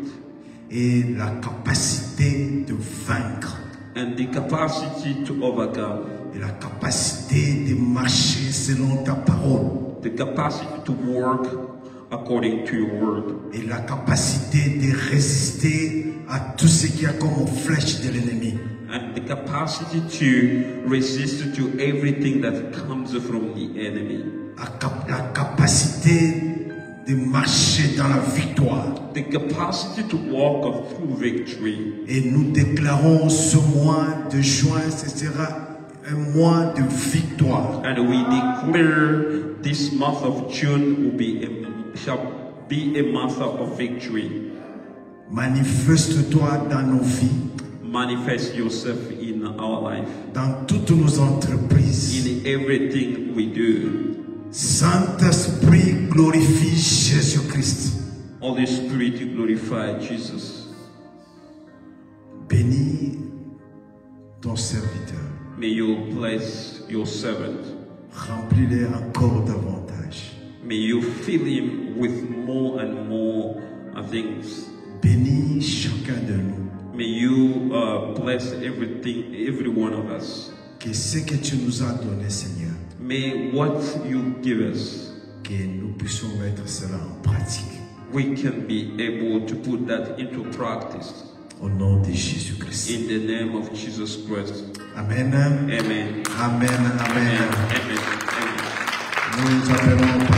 et la capacité de vaincre and the capacity to overcome, et la capacité de marcher selon ta parole the capacity to work according to your word, et la capacité de résister à tout ce qui a comme flèche de l'ennemi. and the capacity to resist to everything that comes from the enemy, La capacité de marcher dans la victoire. the capacity to walk through victory. Et nous déclarons ce mois de juin, ce sera un mois de victoire. And we declare this month of June shall be a month of victory. Manifeste-toi dans nos vies, Manifest yourself in our life, dans toutes nos entreprises. in everything we do. Saint-Esprit, glorifie Jésus-Christ. Holy Spirit, you glorify Jesus. Bénis ton serviteur. May you bless your servant. Remplis-les encore davantage. May you fill him with more and more things. Bénis chacun de nous. May you bless every one of us. Que ce que tu nous as donné, Seigneur, May what you give us, que nous puissions mettre cela en pratique. we can be able to put that into practice. Au nom de Jésus-Christ. In the name of Jesus Christ. Amen. Amen. Amen. Amen. Amen. Amen. Nous appelons